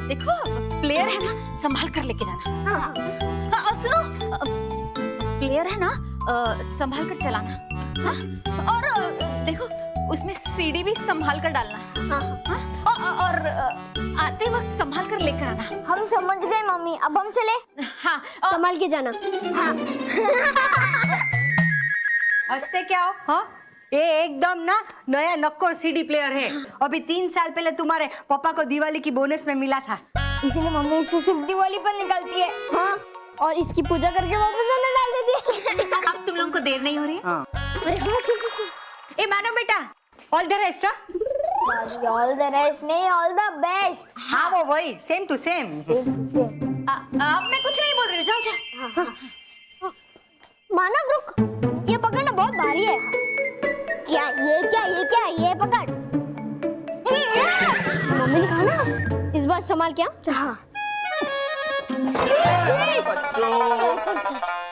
देखो प्लेयर है ना, संभाल कर लेके जाना। हाँ, सुनो, प्लेयर है ना, संभाल कर चलाना। हाँ? और देखो उसमें सीढ़ी भी संभाल कर डालना। हाँ? और आते वक्त संभाल कर लेकर आना। हम समझ गए मम्मी, अब हम चले। हाँ, संभाल के जाना। हाँ। हंसते क्या हो? हाँ, ये एकदम ना नया नक्कोर सीडी प्लेयर है। अभी 3 साल पहले तुम्हारे पापा को दिवाली की बोनस में मिला था। इसीलिए मम्मी इसे सिर्फ दिवाली पर निकालती है। हाँ, और इसकी पूजा करके वापस अंदर डाल देती है। अब तुम लोगों को देर नहीं हो रही है? हाँ। अरे हाँ, चल। ए मानो बेटा, all the rest. All the rest नहीं, ऑल द बेस्ट। हाँ वो वही, सेम टू सेम। अब मैं कुछ नहीं बोल रही हूँ, जाओ जाओ। मानव रुक, ये पकड़ना बहुत भारी है। क्या ये पकड़। मम्मी ने कहा ना इस बार संभाल क्या। हाँ।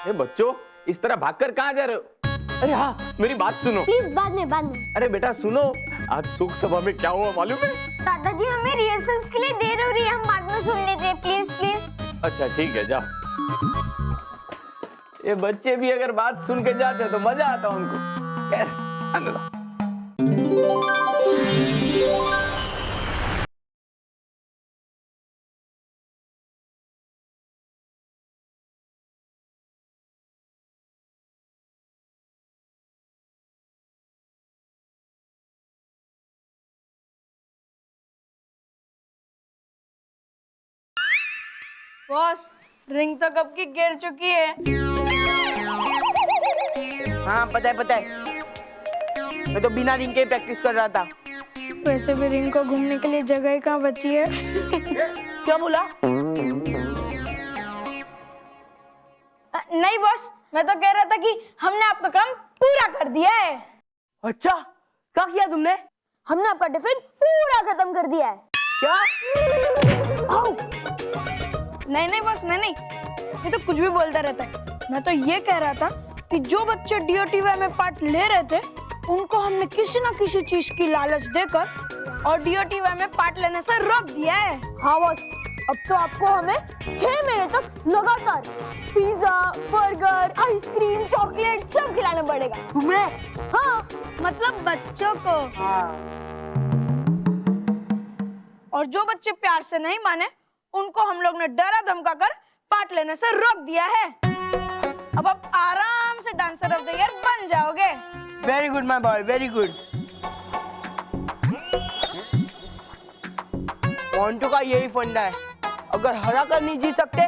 ए बच्चों, इस तरह भागकर कहाँ जा रहे हो? अरे हाँ, मेरी बात सुनो। प्लीज बाद में। अरे बेटा सुनो, आज शोक सभा में क्या हुआ मालूम है? दादाजी हमें रिहर्सल्स के लिए देर हो रही है, हम बाद में सुन लेते हैं। प्लीज। अच्छा ठीक है, जाओ। ये बच्चे भी अगर बात सुन के जाते तो मजा आता उनको। खैर, आने दो। बॉस, रिंग तो कब की गिर चुकी है। हाँ पता है। मैं तो बिना रिंग के प्रैक्टिस कर रहा था। वैसे भी रिंग को घूमने के लिए जगह ही कहाँ बची है। क्या बोला? नहीं बॉस, मैं तो कह रहा था कि हमने आपका काम पूरा कर दिया है। अच्छा, क्या किया तुमने? हमने आपका टिफिन पूरा खत्म कर दिया है। क्या? नहीं बॉस, नहीं, ये तो कुछ भी बोलता रहता है। मैं तो ये कह रहा था कि जो बच्चे DOTY में पार्ट ले रहे थे, उनको हमने किसी ना किसी चीज की लालच देकर और DOTY में पार्ट लेने से रोक दिया है। हाँ बॉस, अब तो आपको हमें 6 महीने तक लगातार पिज्जा, बर्गर, आइसक्रीम, चॉकलेट सब खिलाना पड़ेगा। तुम्हें? हाँ, मतलब बच्चों को। हाँ। और जो बच्चे प्यार से नहीं माने, उनको हम लोग ने डरा धमका कर पार्ट लेने से रोक दिया है। अब आप आराम से डांसर ऑफ द ईयर बन जाओगे। Very good my boy, very good. Montu का यही फंडा है, अगर हरा कर नहीं जीत सकते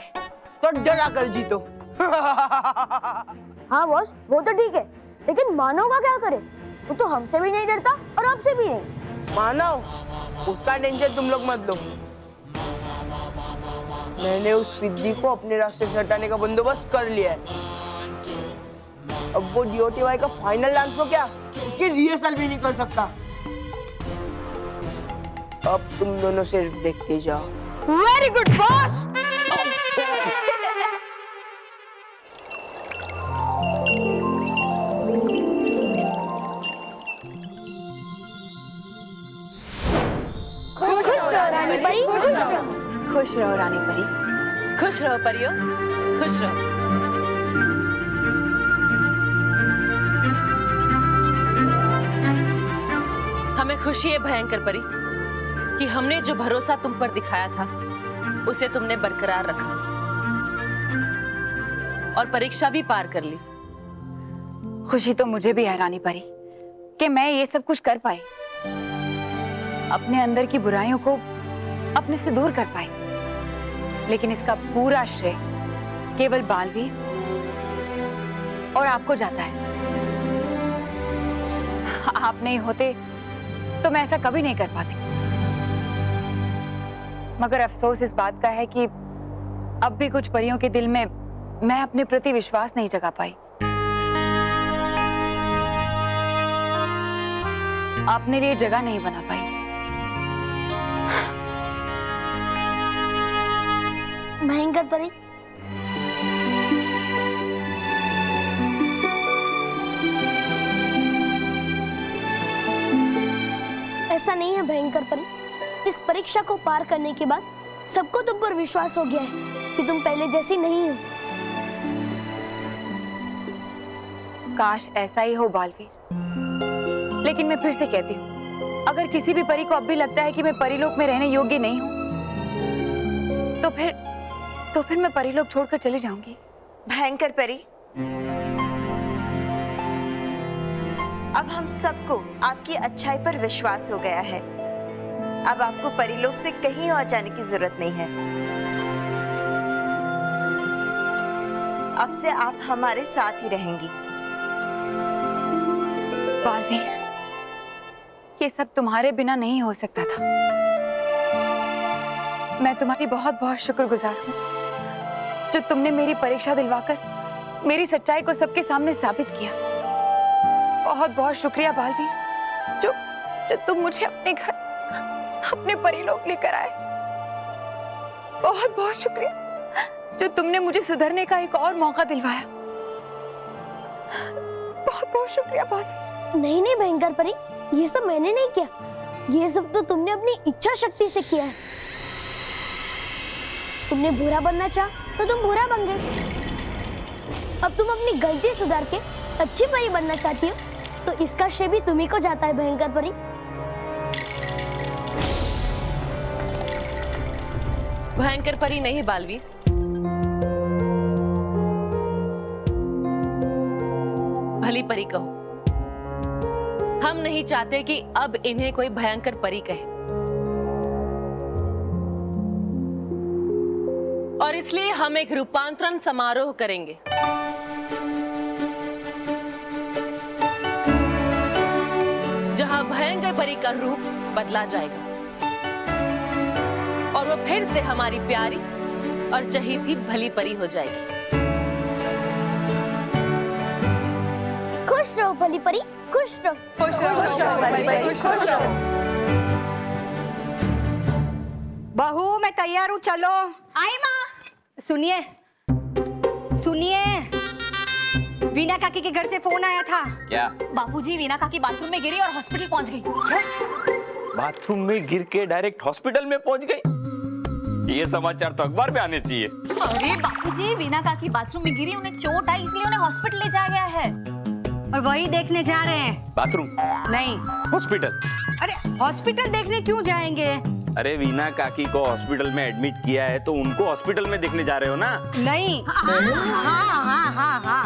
तो डरा कर जीतो। हाँ बॉस, वो तो ठीक है, लेकिन मानव का क्या करे? वो तो हमसे भी नहीं डरता और आपसे भी नहीं। मानव, उसका टेंशन तुम लोग मत लो। मैंने उस पिद्दी को अपने रास्ते से हटाने का बंदोबस्त कर लिया है। अब वो DOTY का फाइनल डांस हो क्या, उसकी रिहर्सल भी नहीं कर सकता। अब तुम दोनों सिर्फ देखते जाओ। Very good boss. खुश रहो रानी परी, खुश रहो रानी परी, खुश रहो परियो, खुश रहो। हमें खुशी है भयंकर परी कि हमने जो भरोसा तुम पर दिखाया था उसे तुमने बरकरार रखा और परीक्षा भी पार कर ली। खुशी तो मुझे भी है रानी परी कि मैं ये सब कुछ कर पाई, अपने अंदर की बुराइयों को अपने से दूर कर पाई। लेकिन इसका पूरा श्रेय केवल बालवीर और आपको जाता है। आप नहीं होते तो मैं ऐसा कभी नहीं कर पाती। मगर अफसोस इस बात का है कि अब भी कुछ परियों के दिल में मैं अपने प्रति विश्वास नहीं जगा पाई। अपने लिए जगह नहीं बना पाई। भयंकर परी, ऐसा नहीं है भयंकर परी। इस परीक्षा को पार करने के बाद सबको तुम पर विश्वास हो गया है कि तुम पहले जैसी नहीं हो। काश ऐसा ही हो बालवीर, लेकिन मैं फिर से कहती हूँ, अगर किसी भी परी को अब भी लगता है कि मैं परीलोक में रहने योग्य नहीं हूँ, तो फिर मैं परीलोक छोड़कर चली जाऊंगी। भयंकर परी, अब हम सबको आपकी अच्छाई पर विश्वास हो गया है। अब आपको परीलोक से कहीं और जाने की जरूरत नहीं है। अब से आप हमारे साथ ही रहेंगी। बालवीर, ये सब तुम्हारे बिना नहीं हो सकता था। मैं तुम्हारी बहुत बहुत शुक्रगुजार हूँ, जो तुमने मेरी परीक्षा दिलवाकर मेरी सच्चाई को सबके सामने साबित किया। बहुत बहुत शुक्रिया बालवीर, जो तुम मुझे अपने घर, अपने परीलोक लेकर आए। बहुत बहुत शुक्रिया, जो तुमने मुझे सुधरने का एक और मौका दिलवाया। बहुत बहुत शुक्रिया बालवीर। नहीं नहीं भयंकर परी, ये सब मैंने नहीं किया, ये सब तो तुमने अपनी इच्छा शक्ति से किया है। तुमने बुरा बनना चाहा तो तुम बुरा बन गए। अब तुम अपनी गलती सुधार के अच्छी परी बनना चाहती हो, तो इसका श्रेय भी तुम्ही को जाता है भयंकर परी। भयंकर परी नहीं बालवीर, भली परी कहो। हम नहीं चाहते कि अब इन्हें कोई भयंकर परी कहे, और इसलिए हम एक रूपांतरण समारोह करेंगे। जहां भयंकर परी का रूप बदला जाएगा और वो फिर से हमारी प्यारी और चहेती भली परी हो जाएगी। खुश रहो भली परी, खुश रहो। खुश रहो भली परी, खुश रहो। बहू मैं तैयार हूँ, चलो। आई माँ। सुनिए सुनिए, वीना काकी के घर से फोन आया था। क्या? बापूजी, वीना काकी बाथरूम में गिरी और हॉस्पिटल पहुंच गई। बाथरूम में गिर के डायरेक्ट हॉस्पिटल में पहुंच गई? ये समाचार तो अखबार में आने चाहिए। अरे बापूजी, वीना काकी बाथरूम में गिरी, उन्हें चोट आई, इसलिए उन्हें हॉस्पिटल ले जाया गया है। और वही देखने जा रहे हैं। बाथरूम नहीं, हॉस्पिटल। अरे हॉस्पिटल देखने क्यों जाएंगे? अरे वीना काकी को हॉस्पिटल में एडमिट किया है, तो उनको हॉस्पिटल में देखने जा रहे हो ना? नहीं। हाँ।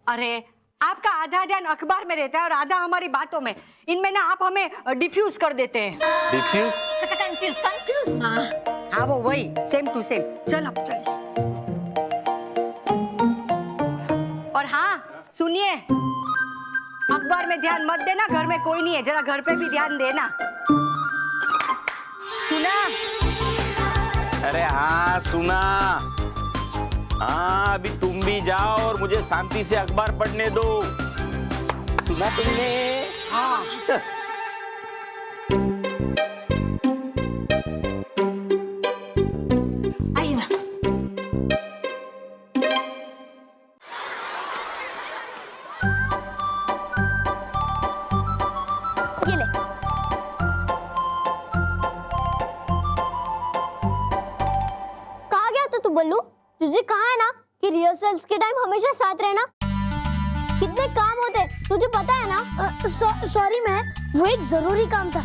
अरे आपका आधा ध्यान अखबार में रहता है और आधा हमारी बातों में। इनमें ना आप हमें डिफ्यूज कर देते हैं। डिफ्यूज? कंफ्यूज माँ। हाँ वो वही, सेम टू सेम। चल। और हाँ सुनिए, अखबार में ध्यान मत देना, घर में कोई नहीं है, जरा घर पे भी ध्यान देना। सुना? अरे हाँ सुना। हाँ अभी तुम भी जाओ और मुझे शांति से अखबार पढ़ने दो। सुना तुमने? हाँ। आइए ना। ये ले। कहाँ गया था तू बल्लू? तुझे कहा है ना कि रिहर्सल्स के टाइम हमेशा साथ रहना। कितने काम होते तुझे पता है ना? सॉरी महक, वो एक जरूरी काम था।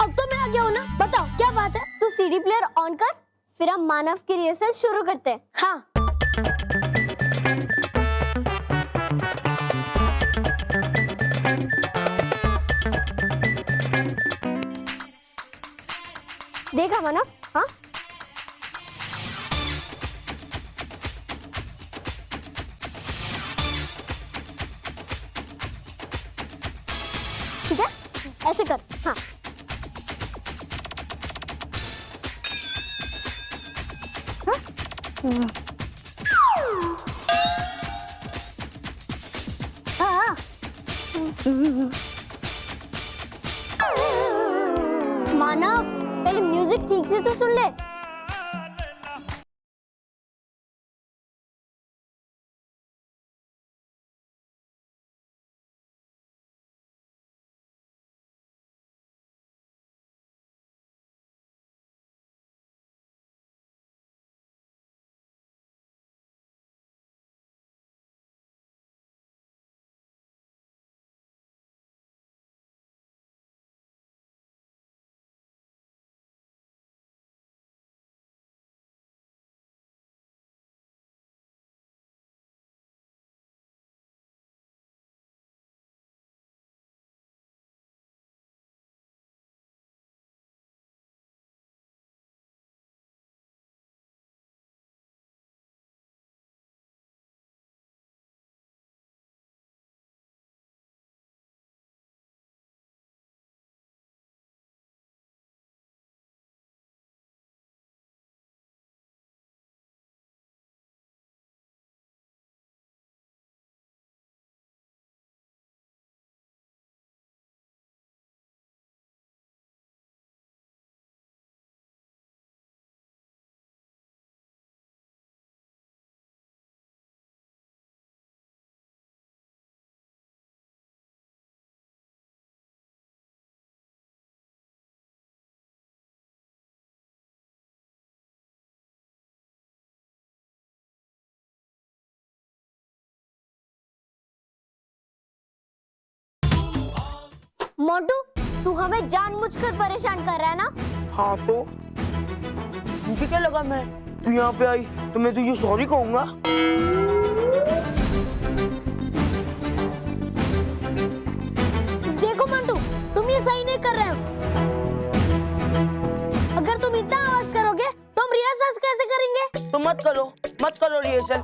अब तो मैं आ गया हूँ ना, बताओ क्या बात है? तू सीडी प्लेयर ऑन कर, फिर हम मानव की रिहर्सल शुरू करते हैं। हाँ देखा मानव? हाँ ठीक है, ऐसे कर। हाँ हाँ। मानव, पहले म्यूजिक ठीक से तो सुन ले। मोटू, तू हमें जानबूझकर परेशान कर रहा है ना? हाँ तो मुझे क्या लगा मैं तू यहाँ पे आई तो मैं तुझे सॉरी कहूंगा। देखो मंटू, तुम ये सही नहीं कर रहे हो। अगर तुम इतना आवाज करोगे तो हम रिहर्सल कैसे करेंगे? तो मत करो रिहर्सल।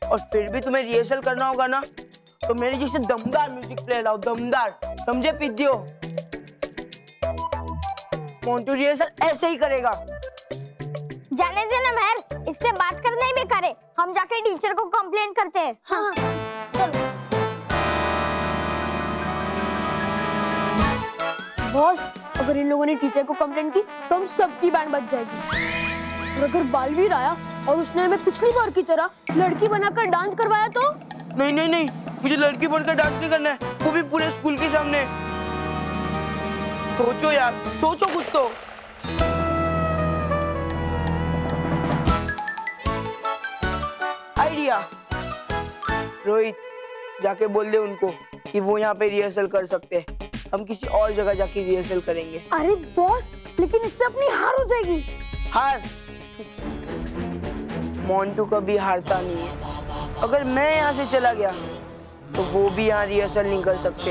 और फिर भी तुम्हें रिहर्सल करना होगा ना तो मेरे जैसे दमदार म्यूजिक प्ले लाओ, दमदार, समझे पिद्दियो? मोंटू रिहर्सल ऐसे ही करेगा। जाने देना महर, इससे बात करना ही बेकार है। हम जाके टीचर को कंप्लेंट करते हैं। हाँ, चलो। बॉस, अगर इन लोगों ने टीचर को कंप्लेंट की तो हम सबकी बैंड बज जाएगी। और अगर बालवीर आया और उसने हमें पिछली बार की तरह लड़की बनाकर डांस करवाया तो? नहीं, मुझे लड़की बनकर डांस नहीं करना है, वो भी पूरे स्कूल के सामने। सोचो यार, सोचो कुछ तो। आइडिया। रोहित, जाके बोल दे उनको कि वो यहाँ पे रिहर्सल कर सकते हैं। हम किसी और जगह जाके रिहर्सल करेंगे। अरे बॉस, लेकिन इससे अपनी हार हो जाएगी। हार? मोंटू कभी हारता नहीं है। अगर मैं यहाँ से चला गया तो वो भी यहाँ रिहर्सल नहीं कर सकते।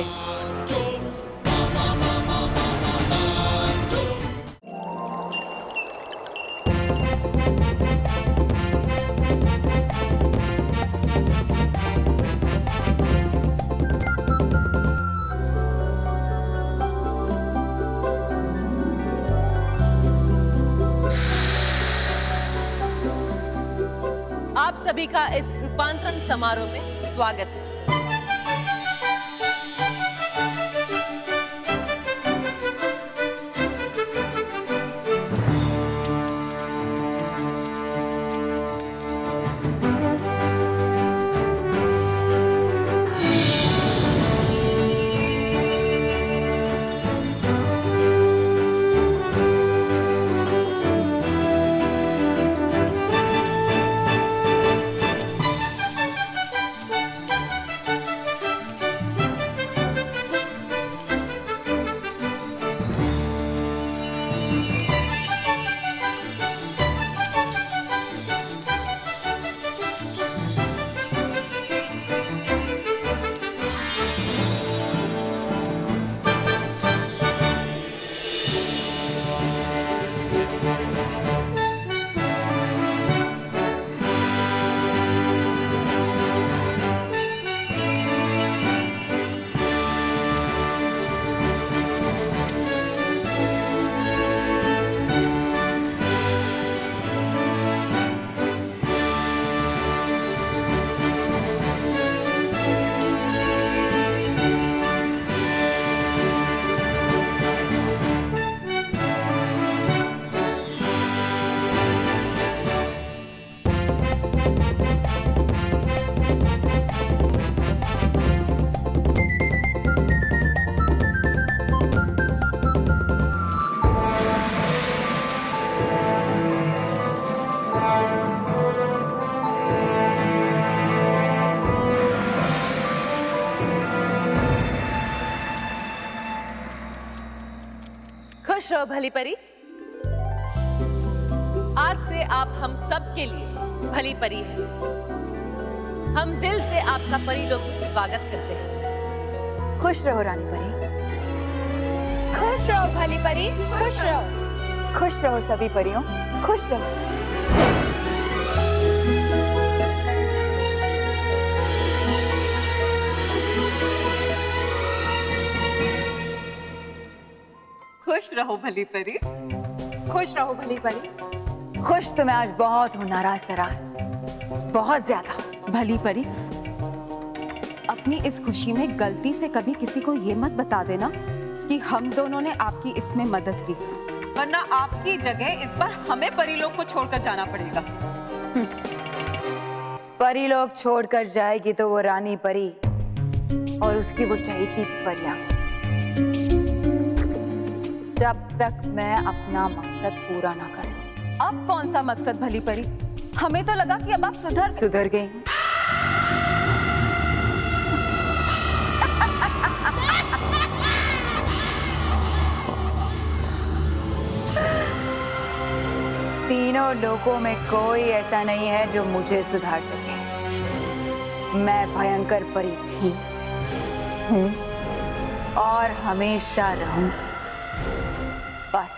आप सभी का इस रूपांतरण समारोह में स्वागत है। खुश रहो भली परी। आज से आप हम सब के लिए भली परी है। हम दिल से आपका परीलोक में स्वागत करते हैं। खुश रहो रानी परी, खुश रहो भली परी, खुश रहो। खुश रहो सभी परियों, खुश रहो। खुश रहो भली परी, खुश रहो भली परी। खुश तो मैं आज बहुत हूँ नाराज तराज, बहुत ज्यादा। भली परी, अपनी इस खुशी में गलती से कभी किसी को ये मत बता देना कि हम दोनों ने आपकी इसमें मदद की, वरना आपकी जगह इस बार हमें परीलोक को छोड़कर जाना पड़ेगा। परीलोक छोड़कर जाएगी तो वो रानी परी और उसकी वो चहेती परियां, जब तक मैं अपना मकसद पूरा ना कर लूं। अब कौन सा मकसद भली परी? हमें तो लगा कि अब आप सुधर गई। तीनों लोगों में कोई ऐसा नहीं है जो मुझे सुधार सके। मैं भयंकर परी थी, हूँ और हमेशा रहूं। बस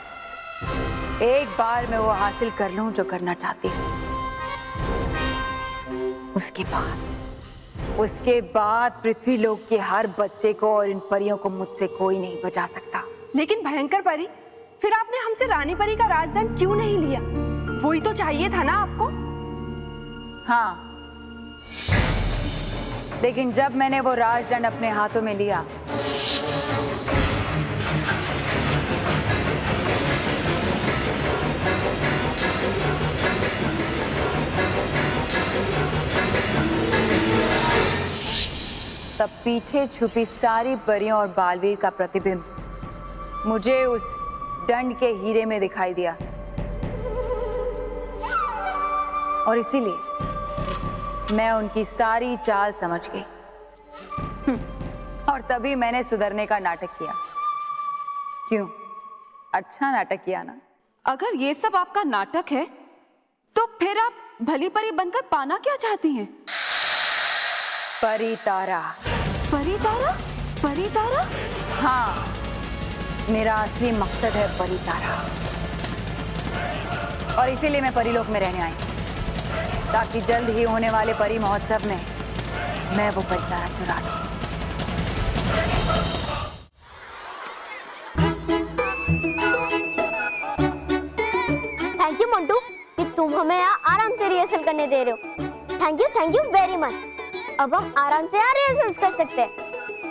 एक बार मैं वो हासिल कर लूं जो करना चाहती हूँ। उसके बाद पृथ्वी लोक के हर बच्चे को और इन परियों को मुझसे कोई नहीं बचा सकता। लेकिन भयंकर परी, फिर आपने हमसे रानी परी का राजदंड क्यों नहीं लिया? वही तो चाहिए था ना आपको। हाँ, लेकिन जब मैंने वो राजदंड अपने हाथों में लिया, तब पीछे छुपी सारी परियों और बालवीर का प्रतिबिंब मुझे उस दंड के हीरे में दिखाई दिया। और इसीलिए मैं उनकी सारी चाल समझ गई। और तभी मैंने सुधरने का नाटक किया। क्यों? अच्छा नाटक किया ना? अगर ये सब आपका नाटक है, तो फिर आप भली परी बनकर पाना क्या चाहती हैं? परी तारा। परी तारा? परी तारा? हाँ, मेरा असली मकसद है परी तारा। और इसीलिए मैं परीलोक में रहने आई, ताकि जल्द ही होने वाले परी महोत्सव में मैं वो परी तारा चुरा लूं। थैंक यू मोंटू कि तुम हमें यहाँ आराम से रिहर्सल करने दे रहे हो। Thank you very much. अब हम आराम से यहाँ रिहर्सल्स कर सकते हैं।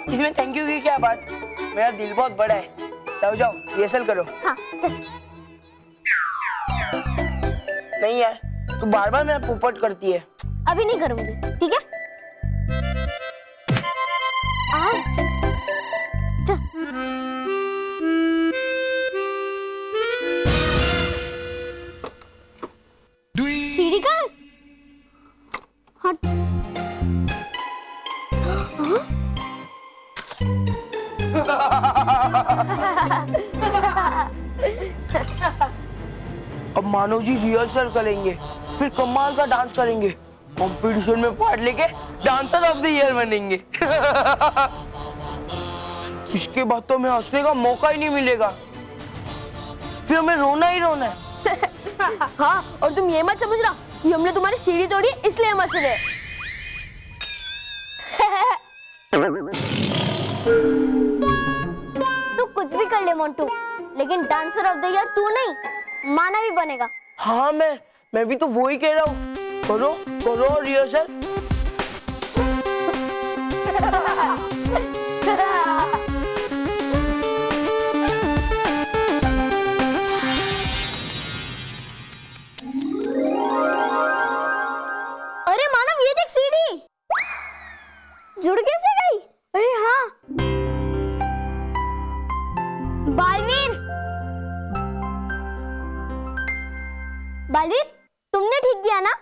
इसमें थैंक यू की क्या बात? मेरा दिल बहुत बड़ा है। जाओ जाओ रिहर्सल करो। हाँ चल। नहीं यार, तू बार बार मेरा पोपट करती है। अभी नहीं करूंगी, ठीक है? चल। सीढ़ी कहाँ है? हट। अब मानव जी रिहर्सल करेंगे, फिर कमाल का डांस करेंगे, कंपटीशन में पार्ट लेके डांसर ऑफ द ईयर बनेंगे। इसके बाद तो हमें हंसने का मौका ही नहीं मिलेगा, फिर हमें रोना ही रोना है। हाँ, और तुम ये मत समझना कि हमने तुम्हारी सीढ़ी तोड़ी इसलिए हम हंस रहे। तू कुछ भी कर ले मोंटू, लेकिन डांसर ऑफ द ईयर तू नहीं, मानव ही बनेगा। हाँ, मैं भी तो वो ही कह रहा हूँ। करो करो रिहर्सल। अरे मानव, ये देख सीढ़ी जुड़ कैसे गई? अरे हाँ, बालवीर, बालवीर, तुमने ठीक किया ना?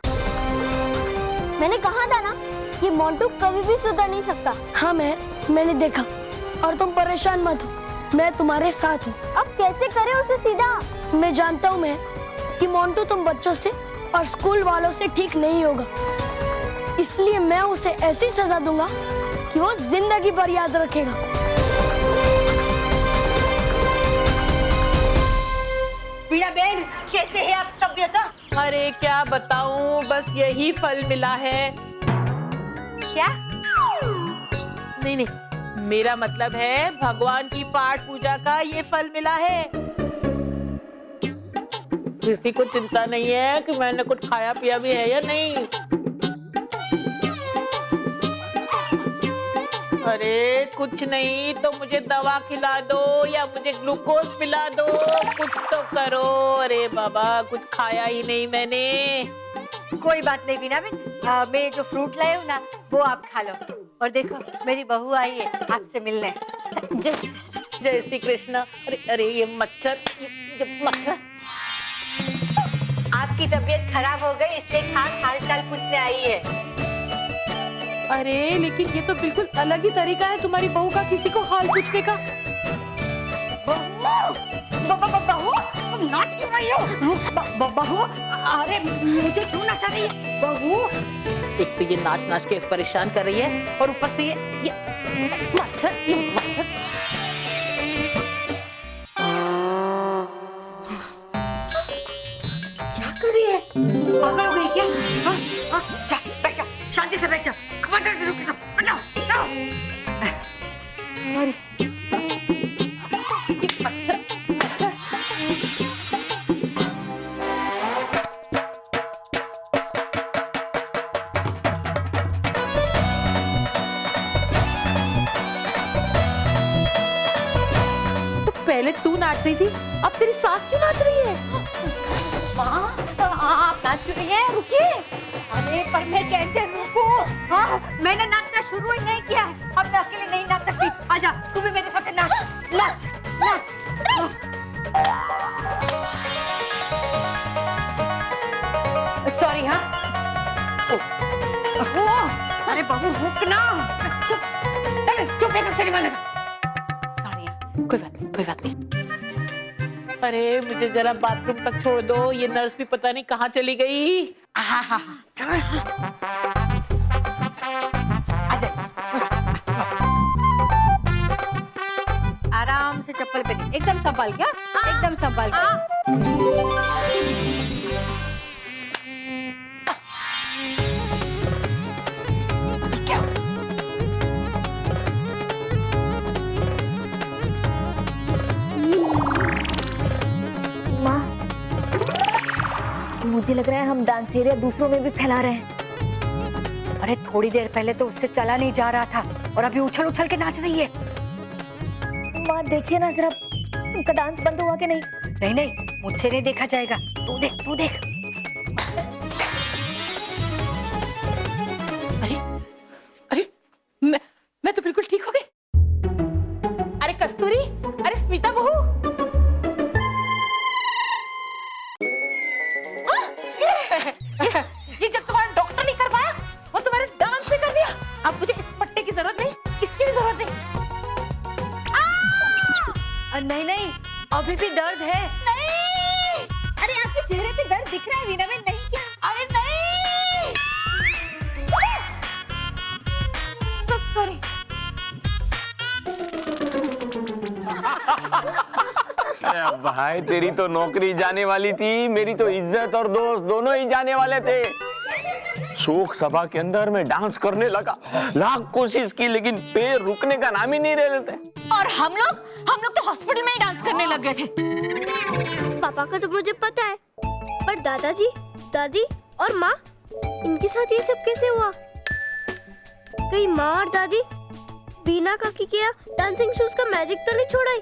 मैंने कहा था ना कि मोंटू कभी भी सुधर नहीं सकता। हाँ मैंने देखा, और तुम परेशान मत हो, मैं तुम्हारे साथ हूँ। अब कैसे करे उसे सीधा? मैं जानता हूँ कि मोंटू तुम बच्चों से और स्कूल वालों से ठीक नहीं होगा, इसलिए मैं उसे ऐसी सजा दूंगा कि वो जिंदगी भर याद रखेगा। वीणा बहन, कैसे है आपकी तबीयत? अरे क्या बताऊं, बस यही फल मिला है। क्या? नहीं, मेरा मतलब है भगवान की पाठ पूजा का ये फल मिला है। किसी को चिंता नहीं है कि मैंने कुछ खाया पिया भी है या नहीं। अरे कुछ नहीं तो मुझे दवा खिला दो या मुझे ग्लूकोज पिला दो, कुछ तो करो। अरे बाबा, कुछ खाया ही नहीं मैंने। कोई बात नहीं वीणा बहन, मैं जो फ्रूट लाई हूँ ना वो आप खा लो। और देखो, मेरी बहू आई है आपसे मिलने। जय श्री कृष्ण। अरे अरे ये मच्छर। आपकी तबीयत खराब हो गई इसलिए खास हालचाल पूछने आई है। अरे लेकिन ये तो बिल्कुल अलग ही तरीका है तुम्हारी बहू का किसी को हाल पूछने का। बहू? तुम नाच क्यों रही हो? बहू, अरे मुझे क्यों नचा रही है बहू? एक तो ये नाच नाच के परेशान कर रही है और ऊपर से ये मच्छर। क्या कर रही है? पागल हो गई क्या? हाँ, जा, बैठ जा, शांति से बैठ जा। कमर से रुक जा, बैठ जाओ, सॉरी। पहले तू नाच रही थी, अब तेरी सास क्यों नाच रही है? माँ, आप नाच क्यों रही हैं? रुकिए। अरे पर मैं कैसे रुकूं? हाँ, मैंने नाचना शुरू ही नहीं किया है। अब मैं अकेले नहीं नाच सकती। आजा, तू भी मेरे साथ नाच, नाच, नाच। सॉरी। हाँ, अरे बहू रुक ना। चुप, चल चुप एकदम से निकल। सॉरी। कोई बात नहीं। अरे मुझे जरा बाथरूम तक छोड़ दो, ये नर्स भी पता नहीं कहाँ चली गई। चल। आजा। आराम से चप्पल पहन, एकदम संभाल क्या? एकदम संभाल के। माँ, मुझे लग रहा है हम डांस एरिया दूसरों में भी फैला रहे हैं। अरे थोड़ी देर पहले तो उससे चला नहीं जा रहा था और अभी उछल उछल के नाच रही है। माँ देखिए ना जरा, उनका डांस बंद हुआ कि नहीं? नहीं नहीं, मुझसे नहीं देखा जाएगा। तू देख, तू देख। अरे मैं तो बिल्कुल ठीक हो गई। अरे कस्तूरी, अरे स्मिता बहू, ये जब तुम्हारा डॉक्टर नहीं कर पाया वो तुम्हारे डांस भी कर दिया। अब मुझे इस पट्टे की जरूरत नहीं, इसकी भी जरूरत नहीं। नहीं नहीं, अभी भी दर्द है। नहीं, अरे आपके चेहरे पे दर्द दिख रहा है वीना में, नहीं क्या? अरे नहीं। सॉरी। अरे भाई, तेरी तो नौकरी जाने वाली थी, मेरी तो इज्जत और दोस्त दोनों ही जाने वाले थे। शोक सभा के अंदर मैं डांस करने लगा, लाख कोशिश की, लेकिन पैर रुकने का नाम ही नहीं ले लेते। और हम लोग तो हॉस्पिटल में ही डांस करने लग गए थे। पापा का तो मुझे पता है, पर दादाजी, दादी और माँ, इनके साथ ये सब कैसे हुआ? कहीं माँ और दादी वीना काकी के यहाँ डांसिंग शूज का मैजिक तो नहीं छोड़ाई?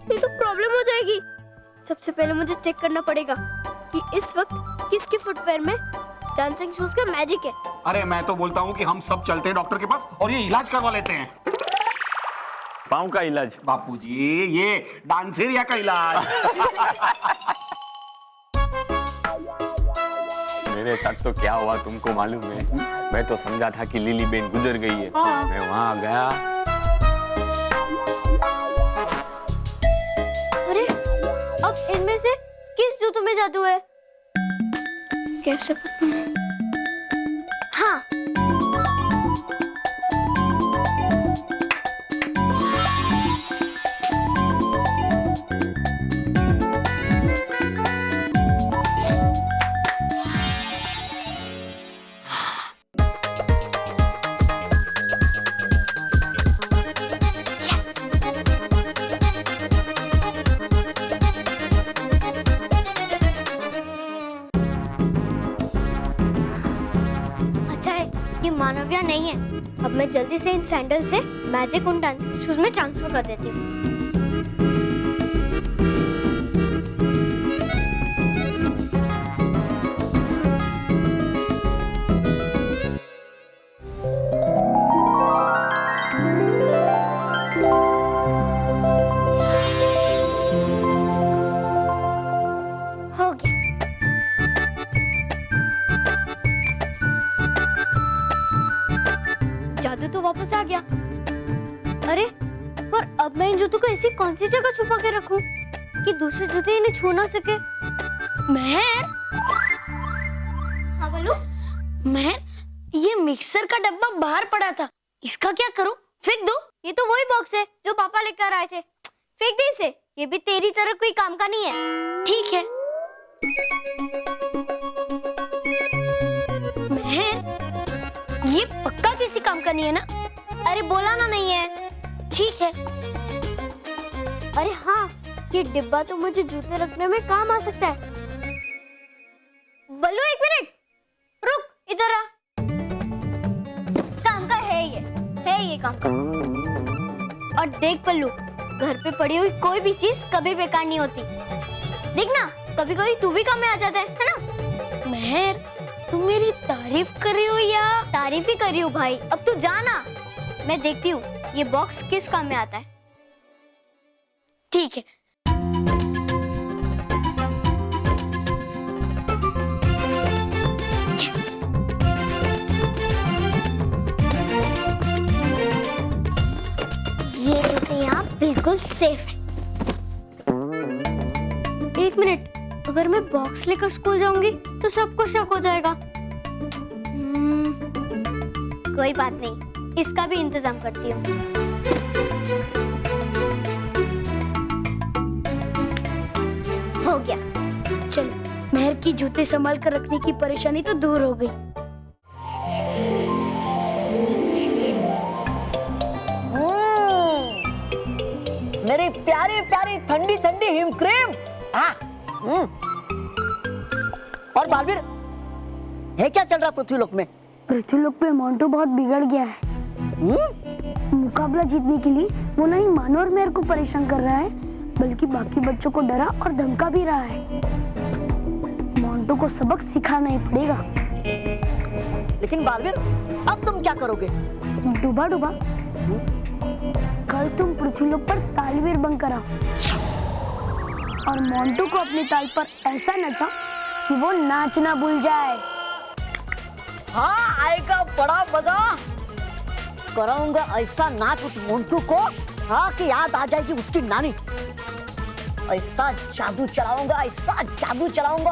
नहीं तो प्रॉब्लम हो जाएगी। सबसे पहले मुझे चेक करना पड़ेगा कि इस वक्त किसके फुटवेयर में डांसिंग शूज का मैजिक है। अरे मैं तो बोलता हूँ कि हम सब चलते हैं डॉक्टर के पास और ये इलाज करवा लेते हैं। पाँव का इलाज? बापूजी, ये डांसेरिया का इलाज। मेरे साथ तो क्या हुआ तुमको मालूम है? मैं तो समझा था कि लिली बेन गुजर गई है। मैं वहां गया। अरे अब इनमें से किस जूतों में जादू है? कैसे पता? हाँ, मानव्या नहीं है। अब मैं जल्दी से इन सैंडल से मैजिक उन डांसिंग शूज में ट्रांसफर कर देती हूँ। हो गया। जादू तो वापस आ गया। अरे पर अब मैं इन जूतों को ऐसी कौन सी जगह छुपा के रखूं? कि दूसरे जूते इन्हें छू ना सके। महर, हाँ बोलो। महर, ये मिक्सर का डब्बा बाहर पड़ा था, इसका क्या करूं? फेंक दो। ये तो वही बॉक्स है जो पापा लेकर आए थे। फेंक दे इसे, ये भी तेरी तरह कोई काम का नहीं है। ठीक है। महर, ये पक्का किसी काम का नहीं है ना? अरे बोला ना नहीं है। ठीक है। अरे हाँ, ये डिब्बा तो मुझे जूते रखने में काम आ सकता है। बल्लू एक मिनट रुक, इधर आ। काम का है ये काम का। और देख पल्लू, घर पे पड़ी हुई कोई भी चीज कभी बेकार नहीं होती। देख ना, कभी कभी तू भी काम में आ जाता है ना? महर, तुम मेरी तारीफ कर रही हो या? तारीफ ही कर रही हूँ भाई। अब तू जा ना, मैं देखती हूँ ये बॉक्स किस काम में आता है। ठीक है। ये जूते यहाँ बिल्कुल सेफ है। एक मिनट, अगर मैं बॉक्स लेकर स्कूल जाऊंगी तो सबको शक हो जाएगा। कोई बात नहीं, इसका भी इंतजाम करती हूँ। हो गया। चलो, महर की जूते संभाल कर रखने की परेशानी तो दूर हो गई। मेरी प्यारी प्यारी ठंडी ठंडी हिम क्रीम। और बालवीर, है क्या चल रहा पृथ्वीलोक में? पृथ्वीलोक पे मोंटू बहुत बिगड़ गया है। मुकाबला जीतने के लिए वो नहीं मानो और मेरे को परेशान कर रहा है, बल्कि बाकी बच्चों को डरा और धमका भी रहा है। मोंटू को सबक सिखाना ही पड़ेगा। लेकिन बालवीर, अब तुम क्या करोगे? डूबा डूबा, कल तुम पृथ्वीलोक पर तालवीर बनकर आओ और मोंटू को अपनी ताल पर ऐसा नचाओ कि वो नाचना भूल जाए। हाँ, आएगा बड़ा मजा। कराऊंगा ऐसा नाच उस मोंटू को, हाँ, कि याद आ जाएगी उसकी नानी। ऐसा जादू चलाऊंगा।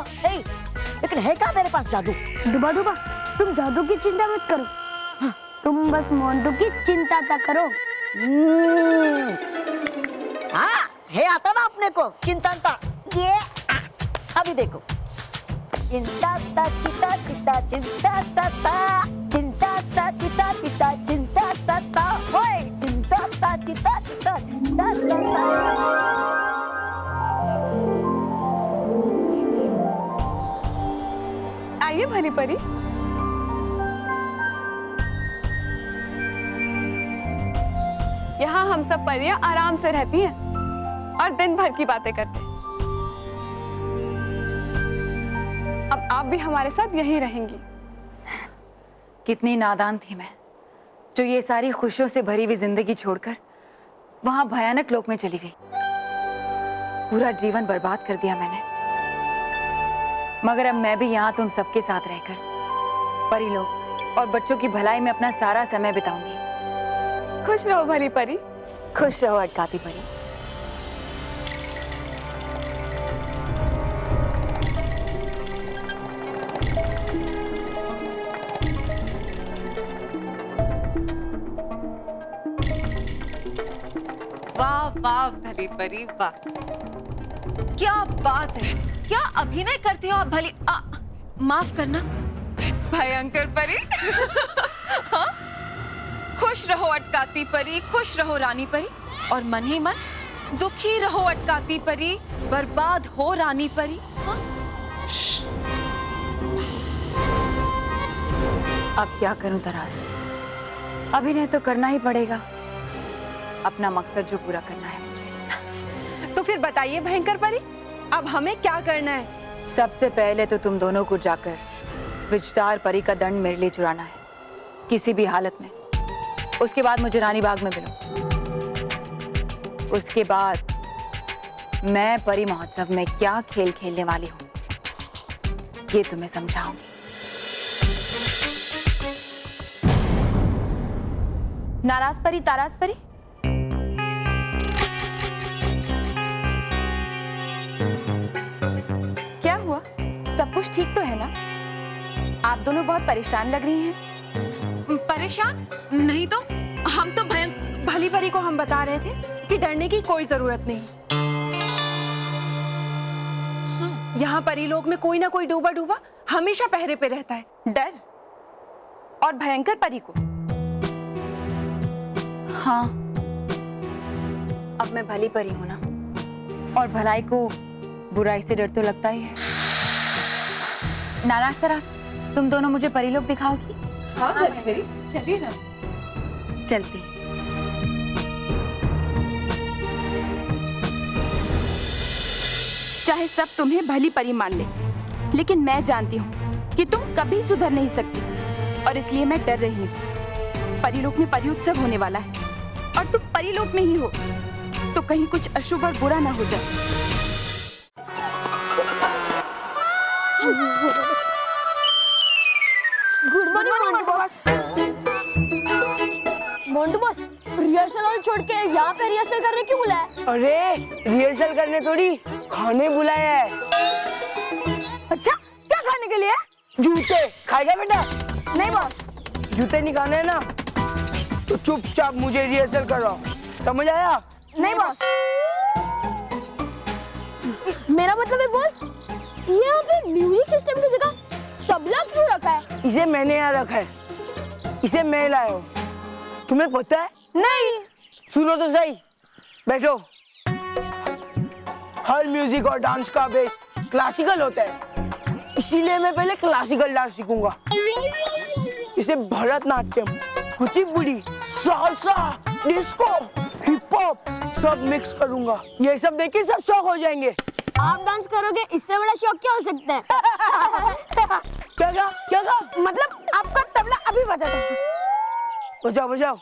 हे, लेकिन है क्या मेरे पास जादू? डूबा डूबा, तुम जादू की चिंता मत करो। हाँ, तुम बस मोंटू की चिंता ता करो। हाँ, है आता ना अपने को चिंता। ये अभी देखो। चिंता ता चिता चिता चिंता ता ता, चिंता ता चिता चिता चिंता ता ता, होय चिंता ता चिता चिता चिंता ता ता। आइए भली परी। यहाँ हम सब परियां आराम से रहती हैं और दिन भर की बातें करते हैं। अब आप भी हमारे साथ यहीं रहेंगी। कितनी नादान थी मैं, जो ये सारी खुशियों से भरी हुई जिंदगी छोड़कर वहां भयानक लोक में चली गई। पूरा जीवन बर्बाद कर दिया मैंने। मगर अब मैं भी यहाँ तुम सबके साथ रहकर परीलोक और बच्चों की भलाई में अपना सारा समय बिताऊंगी। खुश रहो भली परी। खुश रहो अटकाती परी। वाह वाह भली परी वाह, क्या बात है, क्या अभिनय करती हो आप भली। माफ करना भयंकर परी। हाँ? खुश रहो अटकाती परी, खुश रहो रानी परी, और मन ही मन दुखी रहो अटकाती परी, बर्बाद हो रानी परी। हाँ? अब क्या करूं तराश, अभिनय तो करना ही पड़ेगा, अपना मकसद जो पूरा करना है मुझे। तो फिर बताइए भयंकर परी, अब हमें क्या करना है? सबसे पहले तो तुम दोनों को जाकर विजदार परी का दंड मेरे लिए चुराना है, किसी भी हालत में। उसके बाद मुझे रानी बाग में मिलो। उसके बाद मैं परी महोत्सव में क्या खेल खेलने वाली हूँ ये तुम्हें समझाऊंगी। नाराज परी, ताराज परी, कुछ ठीक तो है ना? आप दोनों बहुत परेशान लग रही हैं। परेशान नहीं तो हम तो भली परी को हम बता रहे थे कि डरने की कोई जरूरत नहीं। यहाँ परीलोक में कोई ना कोई डूबा डूबा हमेशा पहरे पे रहता है। डर और भयंकर परी को? हाँ, अब मैं भली परी हूं ना, और भलाई को बुराई से डर तो लगता ही है। नाराज तराज तुम दोनों मुझे परीलोक दिखाओगी? हाँ मेरी चलिए ना। चलते। चाहे सब तुम्हें भली परी मान ले, लेकिन मैं जानती हूँ कि तुम कभी सुधर नहीं सकती, और इसलिए मैं डर रही हूँ। परीलोक में परी उत्सव होने वाला है और तुम परीलोक में ही हो, तो कहीं कुछ अशुभ और बुरा ना हो जाए। Good morning Montu boss. Montu boss, rehearsal hall छोड़ के यहाँ पे रिहर्सल करने क्यों बुलाया? अरे रिहर्सल करने थोड़ी, खाने बुलाया है। अच्छा, क्या खाने के लिए? जूते खाएगा बेटा? नहीं बॉस। जूते नहीं खाने ना तो चुपचाप मुझे रिहर्सल कराओ, समझ आया? नहीं बॉस। मेरा मतलब है बॉस, यहाँ पे म्यूजिक सिस्टम की जगह तबला क्यों रखा है? इसे मैंने यहाँ रखा है, इसे मैं लाया हूँ। तुम्हें पता है? नहीं। सुनो तो सही, बैठो। हर म्यूजिक और डांस का बेस क्लासिकल होता है, इसीलिए मैं पहले क्लासिकल डांस सीखूंगा। इसे Bharatanatyam, Kuchipudi, salsa, disco, hip hop सब मिक्स करूंगा। ये सब देखिए सब शौक हो जाएंगे। आप डांस करोगे, इससे बड़ा शौक क्या हो सकता है? क्या मतलब आपका तबला अभी बजा था। बजाओ बजाओ।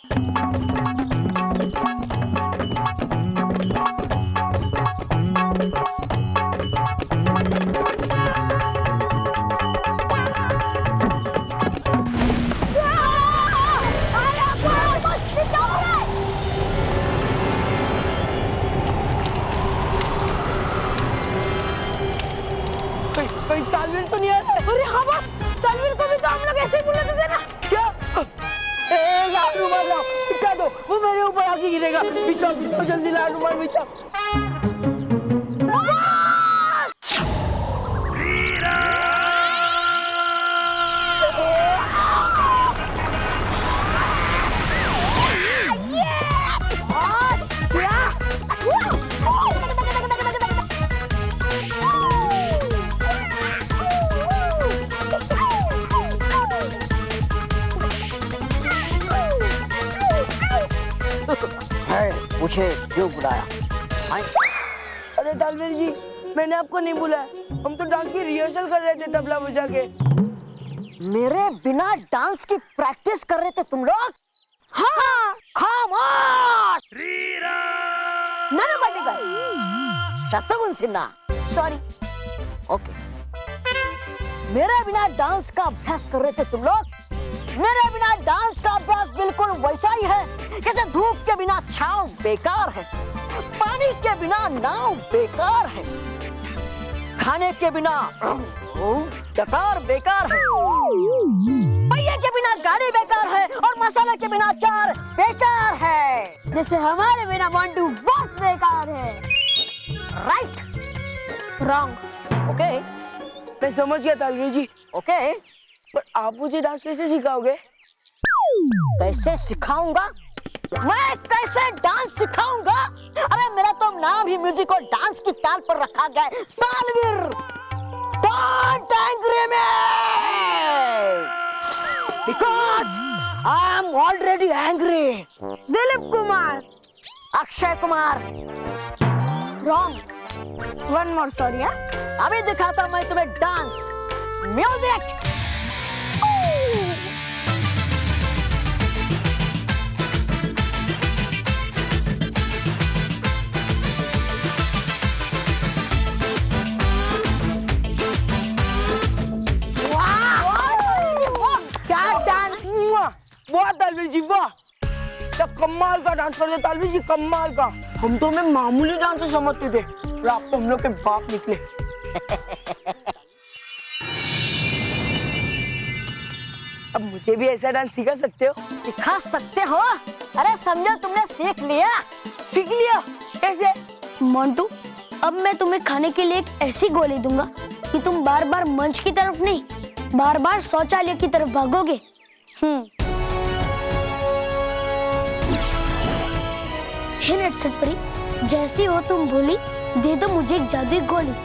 कोई तालमेल तो नहीं आ रहा है? अरे हाँ बस, तालमेल को भी तो हम लोग ऐसे ही बुलाते थे ना। क्या? लाल रुमाल लाओ, बिछा दो, वो मेरे ऊपर आके गिरेगा। बिछाओ बिछाओ जल्दी, लाल रुमाल बिछाओ। मुझे क्यों बुलाया? अरे तालवेल जी, मैंने आपको नहीं बुलाया, हम तो डांस की रिहर्सल कर रहे थे तबला बजा के। मेरे बिना डांस की प्रैक्टिस कर रहे थे तुम लोग? हाँ, खामोश। नाना पाटेकर। शत्रुघ्न सिन्हा। सॉरी। ओके। मेरे बिना डांस का अभ्यास कर रहे थे तुम लोग? मेरे बिना डांस का अभ्यास बिल्कुल वैसा ही है जैसे धूप के बिना छांव बेकार है, पानी के बिना नाव बेकार है, खाने के बिना डकार बेकार है, पहिए के बिना गाड़ी बेकार है, और मसाला के बिना अचार बेकार है। जैसे हमारे बिना मोंटू बॉस बेकार है। राइट। रॉन्ग। ओके, मैं समझ गया तालवेल जी। ओके, पर आप मुझे डांस कैसे सिखाओगे? कैसे सिखाऊंगा? मैं कैसे डांस सिखाऊंगा? अरे मेरा तो नाम ही म्यूजिक और डांस की ताल पर रखा गया है, Talveer. Don't angry me because I am already angry. Dilip Kumar. Akshay Kumar. Wrong. One more sorry. अभी दिखाता हूं मैं तुम्हें डांस। म्यूजिक। वाह तालवेल जी वाह, क्या कमाल का डांस कर रहे तालवेल जी, कमाल का। हम तो हमें मामूली डांस समझते थे और आप तो हम लोग के बाप निकले। अब मुझे भी ऐसा डांस सिखा सकते हो? सिखा सकते हो? अरे समझो तुमने सीख लिया। सीख लिया? कैसे? मोंटू, अब मैं तुम्हें खाने के लिए एक ऐसी गोली दूंगा कि तुम बार बार मंच की तरफ नहीं, बार बार शौचालय की तरफ भागोगे। हे नटखट परी, जैसी हो तुम भोली, दे दो मुझे एक जादुई गोली।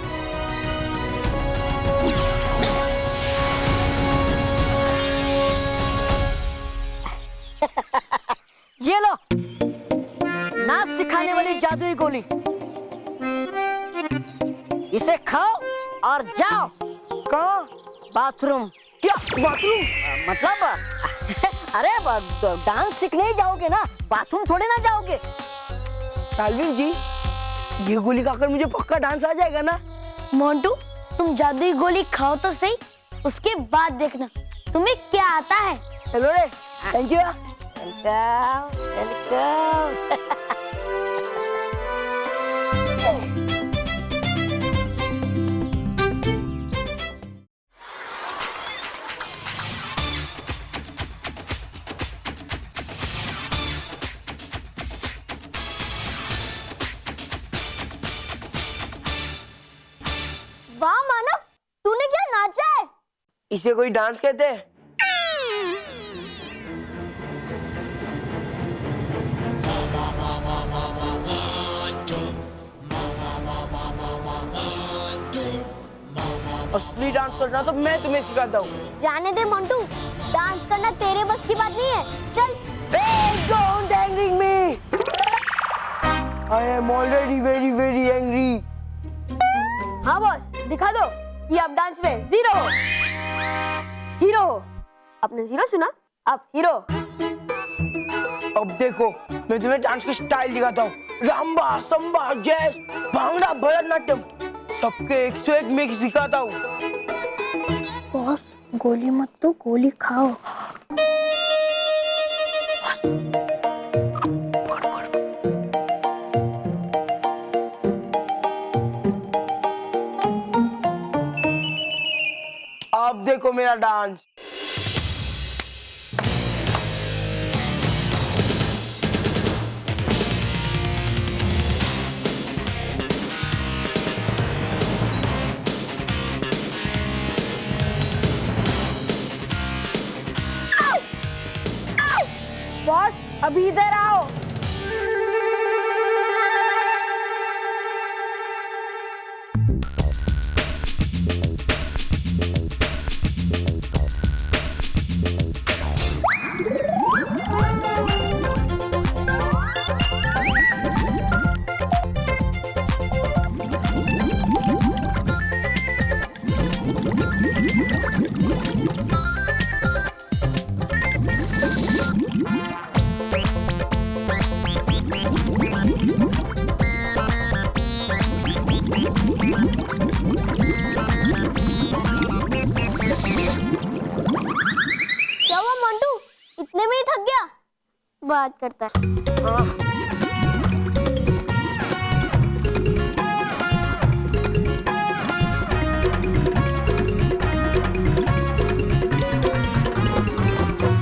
ये लो, नाच सिखाने वाली जादुई गोली। इसे खाओ और जाओ। कहाँ? बाथरूम। क्या बाथरूम? मतलब अरे डांस सीखने ही जाओगे ना, बाथरूम थोड़े ना जाओगे। तालवीर जी, ये गोली खाकर मुझे पक्का डांस आ जाएगा ना? मोंटू, तुम जादुई गोली खाओ तो सही, उसके बाद देखना तुम्हें क्या आता है। चलो रे, थैंक यू। Welcome, welcome. वाह मानव, तूने क्या नाचा है? इसे कोई डांस कहते हैं? असली डांस करना तो मैं तुम्हें सिखाता हूँ। जाने दे मोंटू, डांस करना तेरे बस की बात नहीं है। चल। Don't angry me. I am already very very angry. हाँ बॉस, दिखा दो कि आप डांस में जीरो हो, हीरो हो। आपने जीरो सुना, आप हीरो। अब देखो, मैं तुम्हें डांस की स्टाइल दिखाता हूँ। रंबा, संबा, जैज, भांगड़ा, भरतनाट्यम, सबके 101 मिक्स सिखाता हूँ। बॉस, गोली मत तो गोली खाओ। अब देखो मेरा डांस। बॉस, अभी इधर आओ। क्या हुआ मोंटू, इतने में ही थक गया? बात करता है।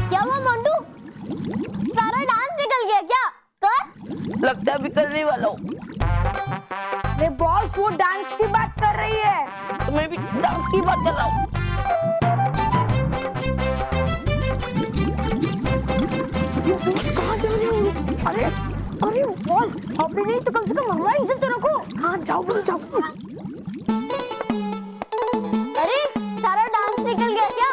क्या हुआ मोंटू, सारा डांस निकल गया क्या? कर। लगता है अभी करने वाला हूँ। अरे बॉस, वो डांस की बात कर रही है। तो मैं भी डांस की बात कर रहा हूँ। अरे अरे बॉस, अभी नहीं तो कम से कम हमारी इज्जत तो रखो। हाँ जाओ बस, जाओ। अरे सारा डांस निकल गया क्या?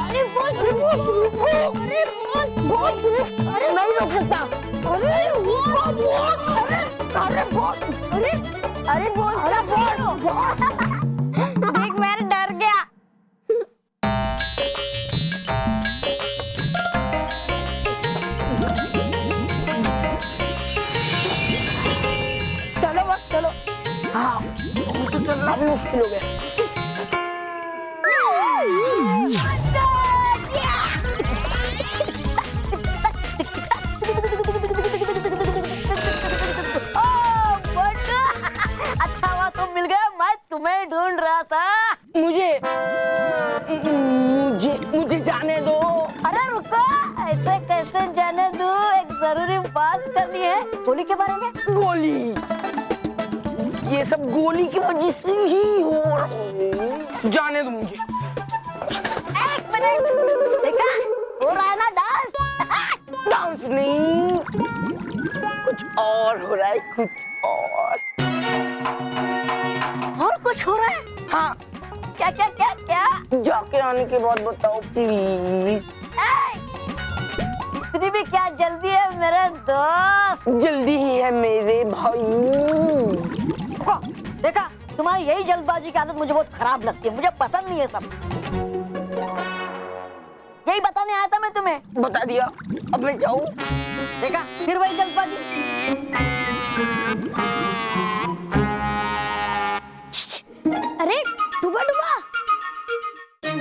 अरे बॉस, अरे बॉस, अरे बॉस, बॉस, अरे नहीं रोक सकता। अरे बॉस, अरे बॉस, अरे अरे बॉस, अरे बॉस, देख मैं डर गया। चलो बस चलो। हाँ, तो चलना भी मुश्किल हो गया। अच्छा हुआ तुम मिल गए। तुम्हें ढूंढ रहा था। मुझे जाने दो। अरे रुको, ऐसे कैसे जाने दूं? एक जरूरी बात करनी है। गोली के बारे में। गोली, ये सब गोली की वजह से ही हो रहा है। जाने दो मुझे। एक मिनट, देखा हो रहा है ना डांस? डांस नहीं, कुछ और हो रहा है, कुछ और कुछ हो रहा है? हाँ। क्या क्या क्या क्या? जाके आने के बाद बताओ प्लीज। इतनी भी क्या जल्दी है मेरे दोस्त? जल्दी ही है मेरे भाई। देखा, तुम्हारी यही जल्दबाजी की आदत मुझे बहुत खराब लगती है। मुझे पसंद नहीं है सब। यही बताने आया था मैं तुम्हें। बता दिया, अब मैं जाऊं? देखा, फिर वही जल्दबाजी। अरे डूबा डूबा,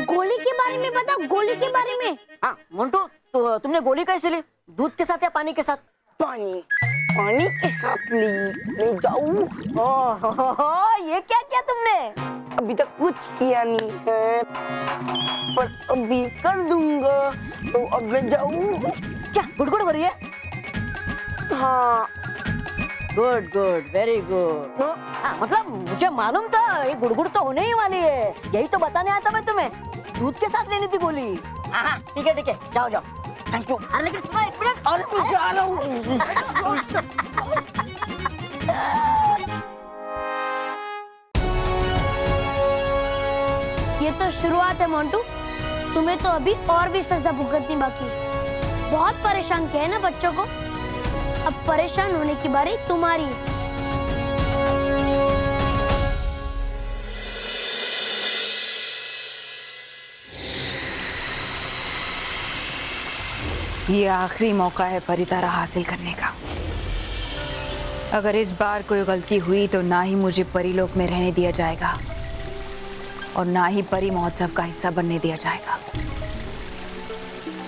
गोली के बारे में बता, गोली के बारे में। हाँ मोन्टू, तो तुमने गोली कैसे ली? दूध के साथ या पानी के साथ? पानी के साथ ली। मैं जाऊं? ओह, ये क्या किया तुमने? अभी तक कुछ किया नहीं है, पर अभी कर दूंगा। तो अब मैं जाऊं? क्या गुड़गुड़ हो रही है? हाँ। Good good, very good. मतलब मुझे मालूम था ये गुड़गुड़ तो होने ही वाली है। यही तो बताने आया था मैं तुम्हें। दूध के साथ लेनी थी गोली। हाँ ठीक है, जाओ जाओ। Thank you. अरे लेकिन सुनो एक मिनट। अरे मैं जा रहा हूँ। ये तो शुरुआत है मोन्टू, तुम्हें तो अभी और भी सजा भुगतनी बाकी है। बहुत परेशान किया है ना बच्चों को, अब परेशान होने की बारी तुम्हारी है। ये आखिरी मौका है परितारा हासिल करने का। अगर इस बार कोई गलती हुई तो ना ही मुझे परीलोक में रहने दिया जाएगा और ना ही परी महोत्सव का हिस्सा बनने दिया जाएगा।